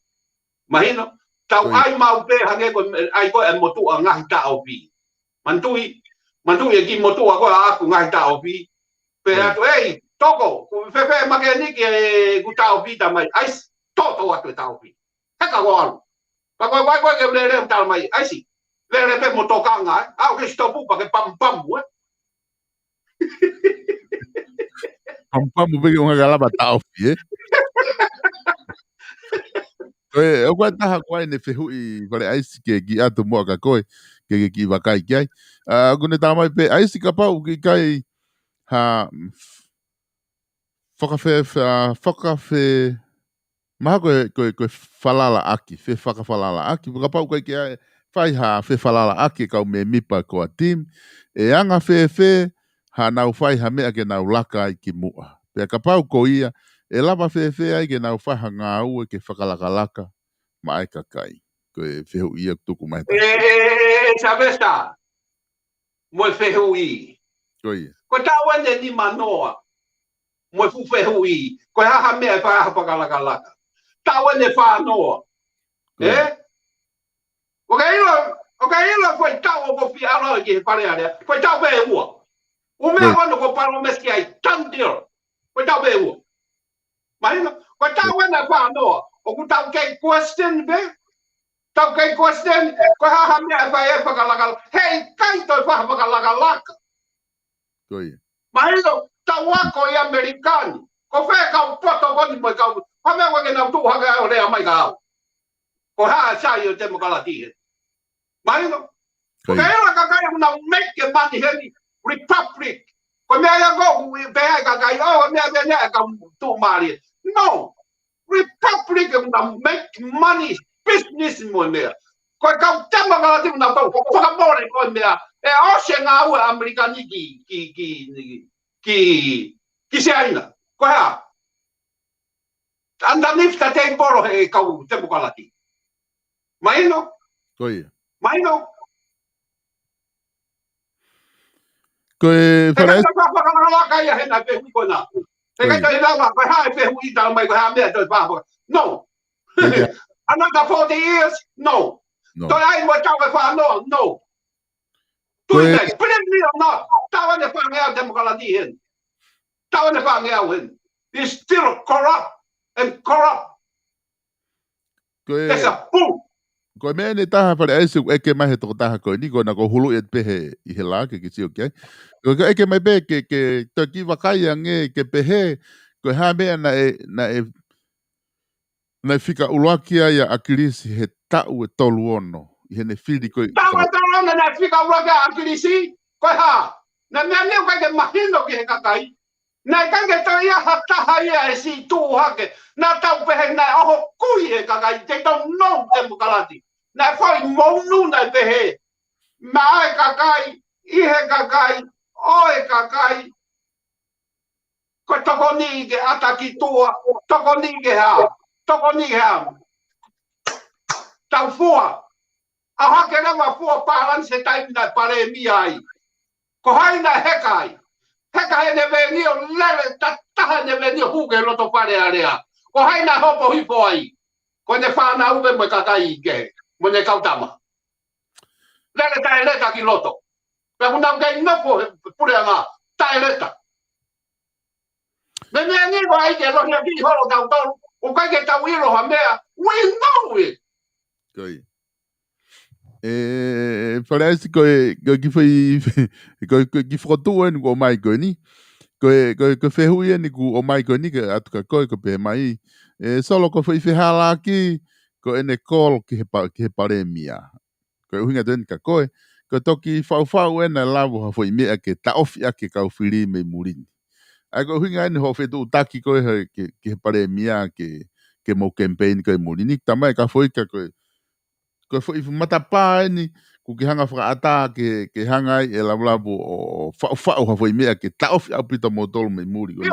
Mahino. Tau ai mau pe hange ko ai ko e motu a ngahi ta opi. Mantui e ki motu a ko aku ngahi ta opi. Pe atu ei toko fefe make niki e ku ta opi ta mai. Ai toto atu ta opi. Heka ko alu. Pa ko ke le ta mai. Ai si. Le pe motoka nga. Au ke stopu pa ke pam. Pam pe unga gala ba ta opi o kwa taha kwa ne fehu I vale aisi ke gi atu mo ka koe ke ki wakai kai gune ta mai pe aisi ka pau ki kai ha whakafe maha koe whalala aki fe whakawhalala aki ka pau kai ke whai ha fe whalala aki kau me mipa koa tim e anga fe ha nau whai ha mea ke nau laka I ki mua pe ka pau ko ia e lava fe ai ke nau whaha ngā ue ke whakalakalaka ma ai kakai. Koe whehu ia tuku mai. Sabesta. Moe whehu I. Koe. Koe tāwene ni manoa. Moe fu whehu I. Koe haha mea whaha whakalakalaka. Tāwene whanoa. Koe ilo koe tau o fi alo ki he pare area. Koe tau wehua. Umea wano ko paro meski ai tandir. Koe tau wehua. Mahina, koe tāwene whanoa. O ku tau kei question be? Tau kei question, koe haha mea whae whakalakala. Hei, kai toi whaha whakalakalaka. Koe. Mahino, tau wako I Amerikani. Ko whae kau poto koni moi kau. Hamea wake nau tūhaka o rea mai ka au. Ko haa sai o te mokala tihe. Mahino, koe ela kakai unau make money heni Republic. Ko mea ia go, beha kakai, mea kau tū maari. No. Republic unau make money business mo mea. Koe kau tema kala timu nau tau. Whakamore koe mea. E ose ngā ue Amerikani ki se aina. Koe haa. Underneath the table he kau temu kala ti. Mahino? Koe. Mahino? Koe whare... Te whakalaka ia hena pehu koe nā. Te kai toi lawa, koe hae pehu I tau mai, koe haa mea toi whāpaka. No. Another 40 years? No. Toi ai mo tau e whānoa? No. Tui nei, believe or not, tau ane whangea temu kala ti hen. Tau ane whangea hen. It's still corrupt. And corrupt. It's a fool. Koe mea ne taha whare aise eke mai he toko taha koe ni koe na ko hulu e pehe I he la ke si okay. Koe eke mai pe ke toi ki wakai ange ke pehe koe haa mea na e whika uruakia ia akirisi he tau e tolu ono. I he ne whiri koe... Tau e tolu ono na whika uruakia akirisi? Koe haa. Na mea neu kai ke mahino ki he kakai. Nai kange tau ia hataha ia e si tūhake. Nā tau pehe nai oho kui e kakai. Te tau nou te mukalati. Nai whai mounu nai pehe. Ma ai kakai, ihe kakai, oe kakai. Koe toko ni ke ataki tua. Toko ni ke hao. Toko ni ke hao. Tau fua. A hake rawa fua pāran se taimi nai pare mi ai. Ko hai nai hekai. Heka he ne veni o lele taha ne veni o huke loto pare area. Ko haina hopo hipo ai. Ko ne whana uwe mo kakai ke. Mo ne kautama. Lele tae leta ki loto. Pea kuna kei nopo pure anga. Tae leta. Me mea ngigo ai ke lohia ki holo tau tolu. O kai ke tau iroha mea. We know it. Koi. Parece que foi que frotou en o mai ni que ferruia ni o mai ni que atuka que pe mai solo que foi ferrala aqui que en col que paremia que hinga den ka que toki fau en lavo foi me que ta ofi que ka ofili me murin ai ko hinga en ho fetu taki que paremia que mo campaign que murin tamai ka foi que foi matapá ni ku ki hanga whakaata ke hanga e laulabu o whao foi mea ke tau apita mo tolu me muri. Yo,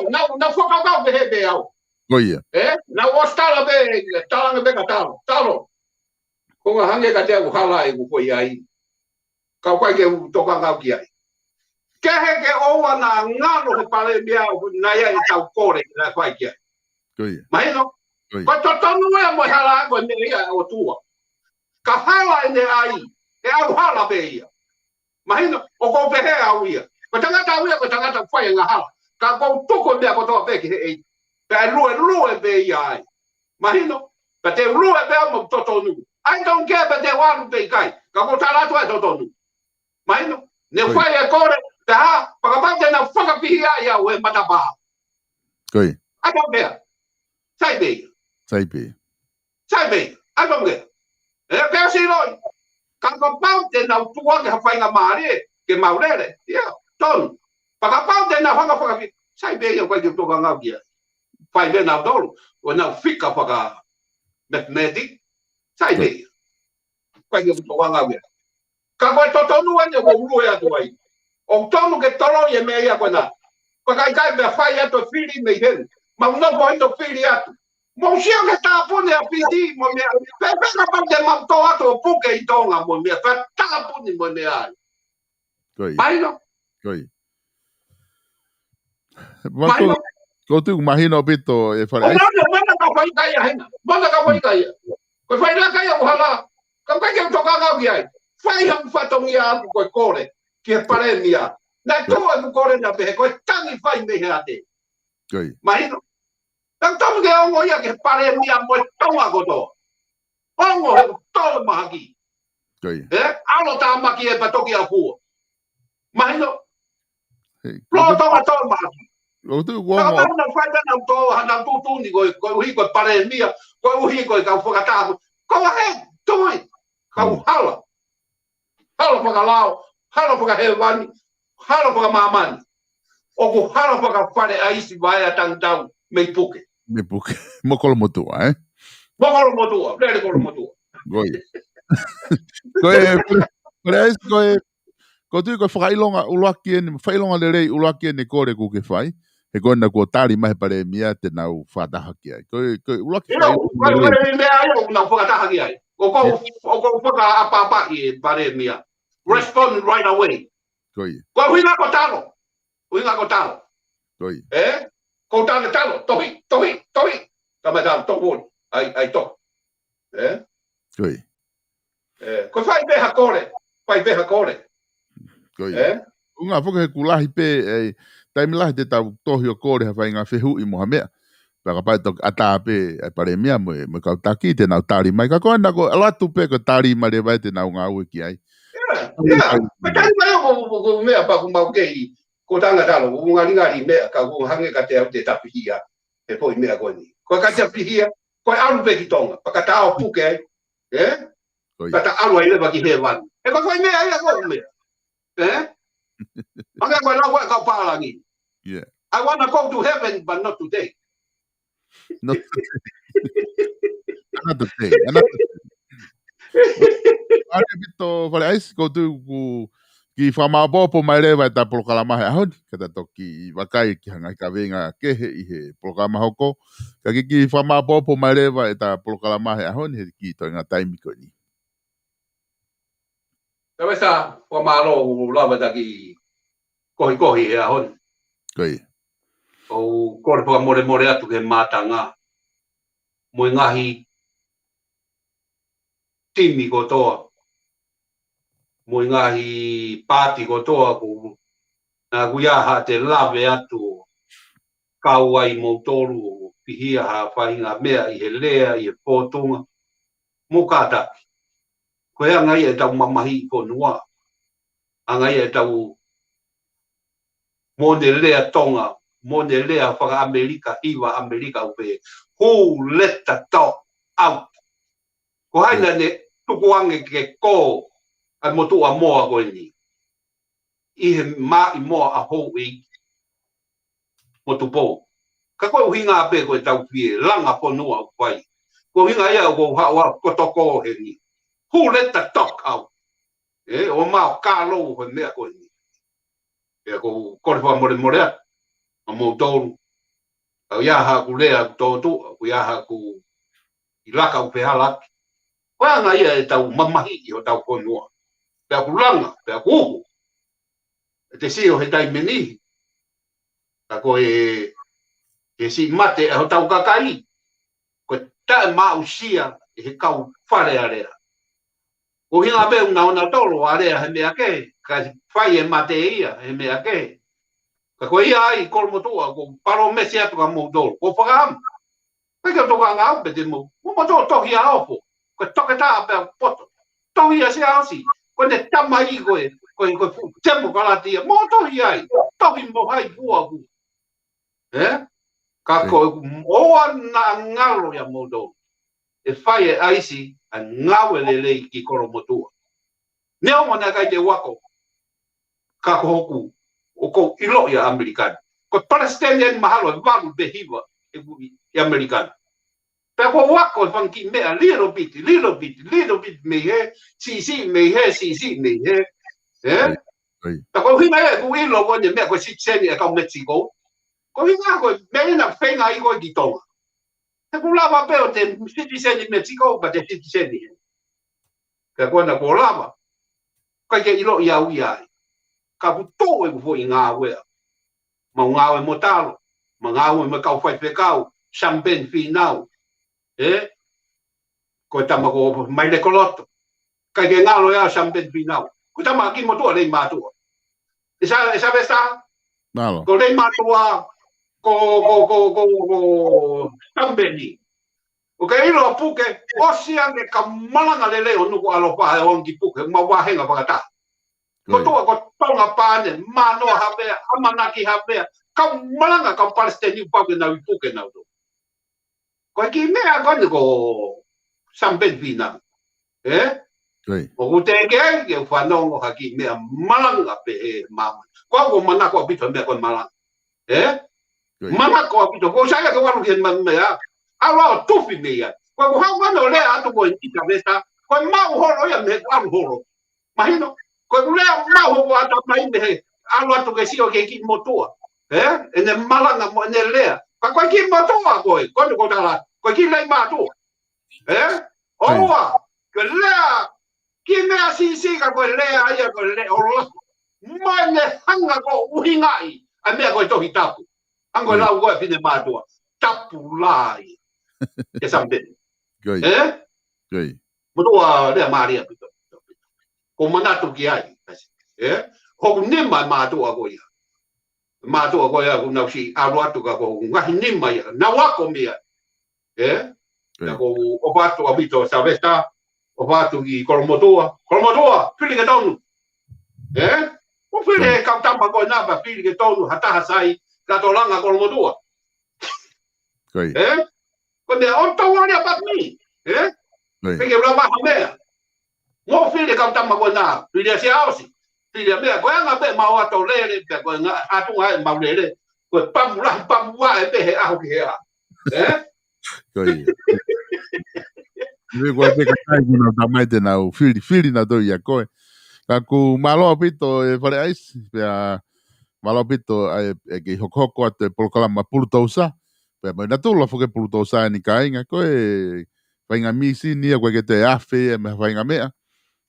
na whakakau ke he be au. Goia. Na wastala be, talanga be ka talo. Ko nga hange ka te ku hala e ku koi ai. Kau kai ke toka ngau ki ai. Ke he ke oua na ngano he pale mea na ia e tau kore na kai ki ai. Goia. Mahino? Ko to tonu e mo hala ko ne ia o tua. Ka hala ne ai, e au hala be ia. Mahino, o ko pehe au ia. Ko tangata ia, ko tangata whai nga hala. Ka ko toko mea ko toa peke he ei. Pe lue be ia ai. Mahino, pe te lue be mo totonu. I don't care pe te wanu be kai. Ka ko talatu e totonu. Mahino, ne whai e kore, te ha, pakapate na whakapihi ai au e matapaa. Koi. I don't care. Sai be ia. Sai be. Sai be. I don't care. E pea si roi. Ka ko pau te na tua ke hawhainga maare, ke maurere. Ia, tonu. Paka pau te na whaka sai be ia koe ki toka ngau kia. Whai be na tolu. O na whika whaka mathematic. Sai be ia. Koe ki toka ngau kia. Ka koe to tonu ane ko uru ea tuai. O tonu ke tolo ye mea ia koe na. Koe kai me whai ato whiri me hen. Ma unopo hito whiri atu. Mo sia ke ta pone a pidi mo me pe ka pa de ma to ato puke I tonga mo me pe ta pone mo me ai. Koi. Mahino. Koi. Mahino. Ko tu mahino pito e fare. Mana ka fai kai ai. Mana ka fai kai. Ko fai la kai o hala. Ka kai ke to ka ga ai. Fai ham fatong ia ko kore. Ke pare mia. Na to ko kore na pe ko tangi fai me ate. Koi. Mahino. Ang tamu ke ongo ia ke pare mia mo tonga ko to. Ongo he tolo mahaki. Koi. Alo ta maki e patoki a fu. Mahino. Lo tonga tolo mahaki. O tu ongo. Ka na fai na to hana tu ni ko hi ko pare mia. Ko hi ko ka fokata. Ko he toi. Ka hala. Hala foka lao. Hala foka he wani. Hala foka mamani. O ko hala foka pare aisi vai atangtau me puke. Me puke. Mo kolo motua, Mo motua, lele kolo motua. Goi. Parece ko tu ko whakailonga uluaki ni whailonga le rei uluaki ni kore ku ke whai. He kona ko tari mai pare mia te nau whatahaki ai. Ko uluaki whai. Ko mea ai na whatahaki ai. Ko whaka apa I pare mia. Respond right away. Koi. Ko huinga ko talo. Huinga ko talo. Koi. Ko talo, tohi. Kama talo, tohun. Ai to. Koi. Ko whai beha kore. Koi. Unga whoka he kulahi pe, taimi lahi te tau tohi o kore ha whainga whehu I moha mea. Paka pai tok ata pe, ai pare mea mo kau taki te nau tari mai. Ka koe na ko alatu pe ko tari mai re vai te nau ngā ue ki ai. Yeah. Ko tari mai o mea pa kumau kei. Ko tanga talo, ngari mea ka hange ka te au te tapihia. He poi mea koe ni. Ko ka te tapihia, ko alu pe ki tonga. Paka tao puke ai. Paka alu ai lewa ki he wani. E ko koe mea ai a koe mea. Anga koe lau koe kau pālangi. Yeah. I want to go to heaven, but not today. Not today. Are bito fale ais ko tu ki whamapopo mai rewa e ta polokalama he ahoni. Kata toki wakai ki hanga ka venga kehe I he polokalama hoko. Ka ki whamapopo mai rewa e ta polokalama he ahoni he ki to inga taimi ko ni. Tawe sa whamalo lawa taki kohi he ahoni. Koi. O kore paka more atu ke mātanga. Moi ngahi timi ko toa. Moi ngahi pāti ko toa ku na kuiaha te lawe atu kau ai mo toru pihia ha whainga mea I he lea I he pōtunga. Mo kātaki. koe anga ia tau mamahi ko nua. Anga ia tau mone lea tonga, mone lea whaka Amerika, iwa Amerika upe. Who let the dog out? Ko haina ne tuku ange ke ko ai motu a moa koe ni. Ihe ma I moa a hou I motu po. Ka koe uhinga ape koe tau pie, langa ponua o pai. Ko hinga ia ko hawa kotoko he ni. Who let the dog out? O mao ka lo ko mea koe ni. E ko kore wha more morea. A mo tolu. Au ia ha ku lea tōtu, ku ia ha ku I laka u pehalaki. Koe nga ia e tau mamahi o tau ponua. Pea ku langa, pea ku uhu. E te si o he tai menihi. Ka koe e si mate e ho tau kakai. Koe tae mausia e he kau whare area. O hinga be una tolo area he mea ke. Ka whai e mate ia he mea ke. Ka koe ia ai kolmotua ko paro mesi atu ka mou tolo. Ko whakam. Peka toka ngau pe te mou. Mo tolo tohi a ofo. Koe toke taa pe poto. Tohi a se ausi. Koe ne tamai koe. Koe fu tempo kalatia. Mo tohi ai. Tohi mo hai pua ku. Ka koe oa na ngalo ya mou tolo. E whai e aisi a ngau e lelei ki kolmotua. Neo mo na kai te wako. Ka hoku. O ko ilo ia Amerikana. Ko Palestinian mahalo e walu behiva e Amerikana. Pea ko wako e whanki mea little bit me he, si me he. Ta ko hina e ku ilo ko ne mea ko sitseni e kau Mexico. Ko hina ko mea na whenga I ko I Tonga. Te ku lava peo te sitseni Mexico pa te sitseni. Ka ko na ko lava. Kai ke ilo ia ui ai. Ka puto e kufo I ngā wea. Ma ngā we motalo. Ma ngā we me kau whai whekau. Champagne whinau. Ko tama ko mai le koloto. Kai ke ngalo ya champagne whinau. Ko tama ki motua lei matua. Esa vesta? Nalo. Ko lei matua. Ko champagne. O ke ilo puke. Osiange ka malanga lele o nuku alopa e ongi puke. Ma wahenga whakata. Motua ko tonga pane, manoa hapea, amanaki hapea, kau malanga kau Palestinian pake na ipuke na uto. Ko ki mea kone ko Champagne whinau. O kuteke ke whanongo haki mea malanga pe e mama. Ko manako apito mea koe malanga. Manako apito, ko saya ke waru ke mea, awa o tufi mea. Ko hawano lea ato ko intika vesta, ko mau horo ya me waru horo. Mahino? Ko lea mau ko ata mai me alo atu ke sio ke ki motua. Ene malanga mo ene lea. Ka ko ki motua ko tala. Ko ki lei matua. Oa. Ko lea ki mea si ka ko lea ia ko lea ola. Mane hanga ko uhingai. A mea ko tohi tapu. Ango lau ko fine matua. Tapu lai. E sambe. Goi. Motua lea maria pito. Ko manatu ki ai. Hoku nima mātua ko ia. Mātua ko ia ku nau si aruatu ka ko ngahi nima ia. Na wako mea. Ko o watu a mito sa vesta. O watu ki kolomotua. Kolomotua, whiri ke tonu. O whiri kau tampa ko napa, whiri ke tonu, hataha sai, kato langa kolomotua. Ko mea, o tau aria pat mi. Peke rama hamea. Mo whiri kau tampa ko napa, whiri si aosi. Whiri mea, koe anga pe mau ato lere, pe koe atunga e mau lere. Koe pamua e pehe aho ki hea. Me koe te kai kuna tamai te nau whiri na doi a koe. Ka ku malo pito e whare aisi. Pea malo pito e ki hoko atu e polokalama pulutousa. Pea mai natula whuke pulutousa ni ka inga. Koe whainga misi nia koe ke te awhi e me whainga mea.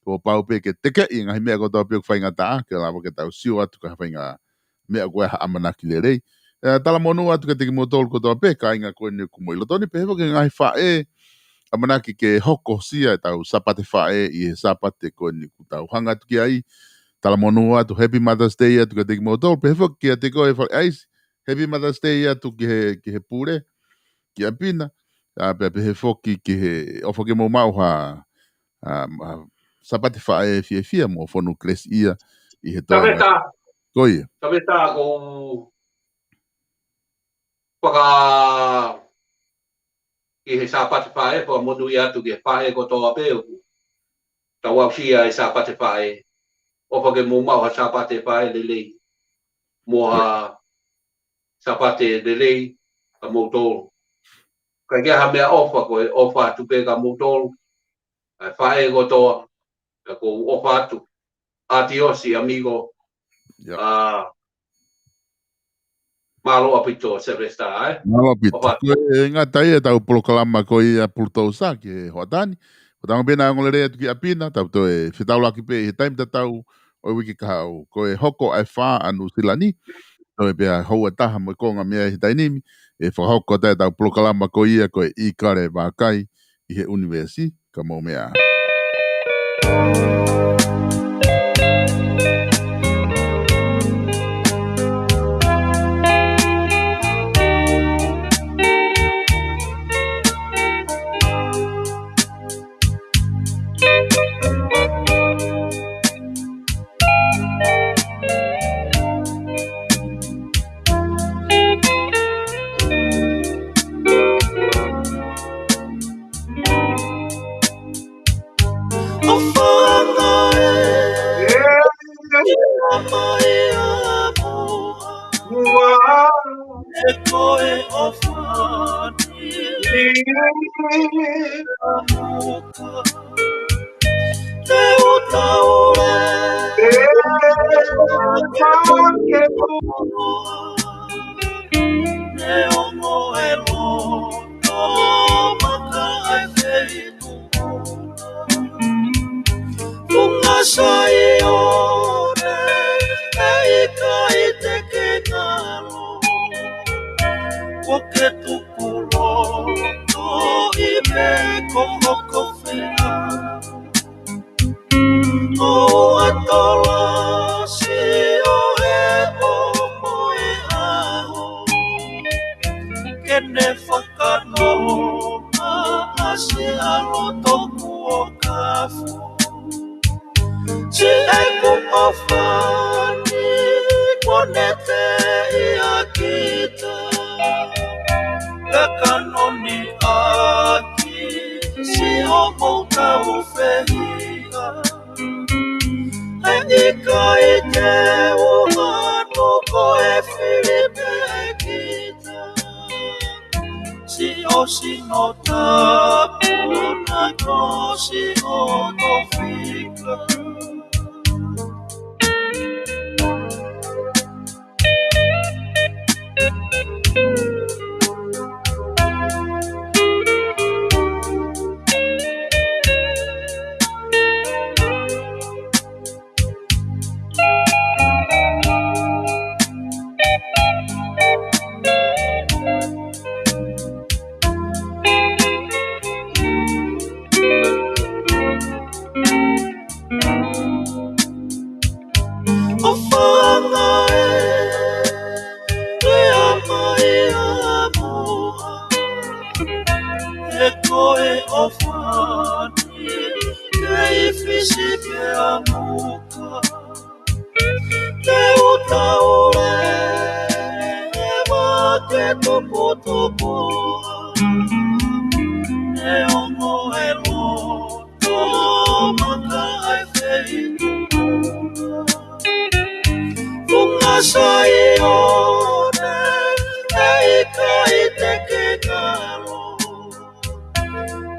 Ko pau pe ke teke i ngahi mea ko tau pio whainga taa. Ke lawa ke tau siu atu ka whainga mea koe ha amanaki le rei. Tala monu atu ke teki motolu ko tau pe ka inga koe ni kumoilo toni. Pe hewa ke ngahi whae amanaki ke hoko sia tau sapate whae i he sapate koe ni ku tau hanga tu ki ai. Tala monu atu Happy Mother's Day atu ke teki motolu. Pe hewa ki a te koe whare aisi. Happy Mother's Day atu ki he pure. Ki a pina. Pe he foki ki he ofo ke mo mau ha sapate whae fia mo whonu kles ia I he toa. Taweta. Koia. Taweta ko paka I he sapate whae po monu I atu ke whae ko toa peo. Tawau fia I sapate whae. Opa ke mo mau ha sapate whae lelei. Moa sapate lelei ka mo tolu. Ka kia ha mea ofa ko ofa atu pe ka mo tolu. Whae ko toa. Ko ofa atu. Adiosi, amigo. Malo apito Silvestre, Malo apito. Ngā tai e tau polokalama ko I a Pultousa ki Hoatani. Ko tanga pena ngolere atu ki apina, tau to e whitaulaki pe he taim tatau o wiki kahau. Ko e hoko ai wha anu silani. To e pia haua taha mo konga mea he tainimi. E whahoko tai tau polokalama ko ia ko e ikare wākai I he universi ka mo mea.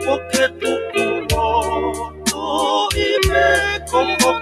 Porque tu culo no ibe como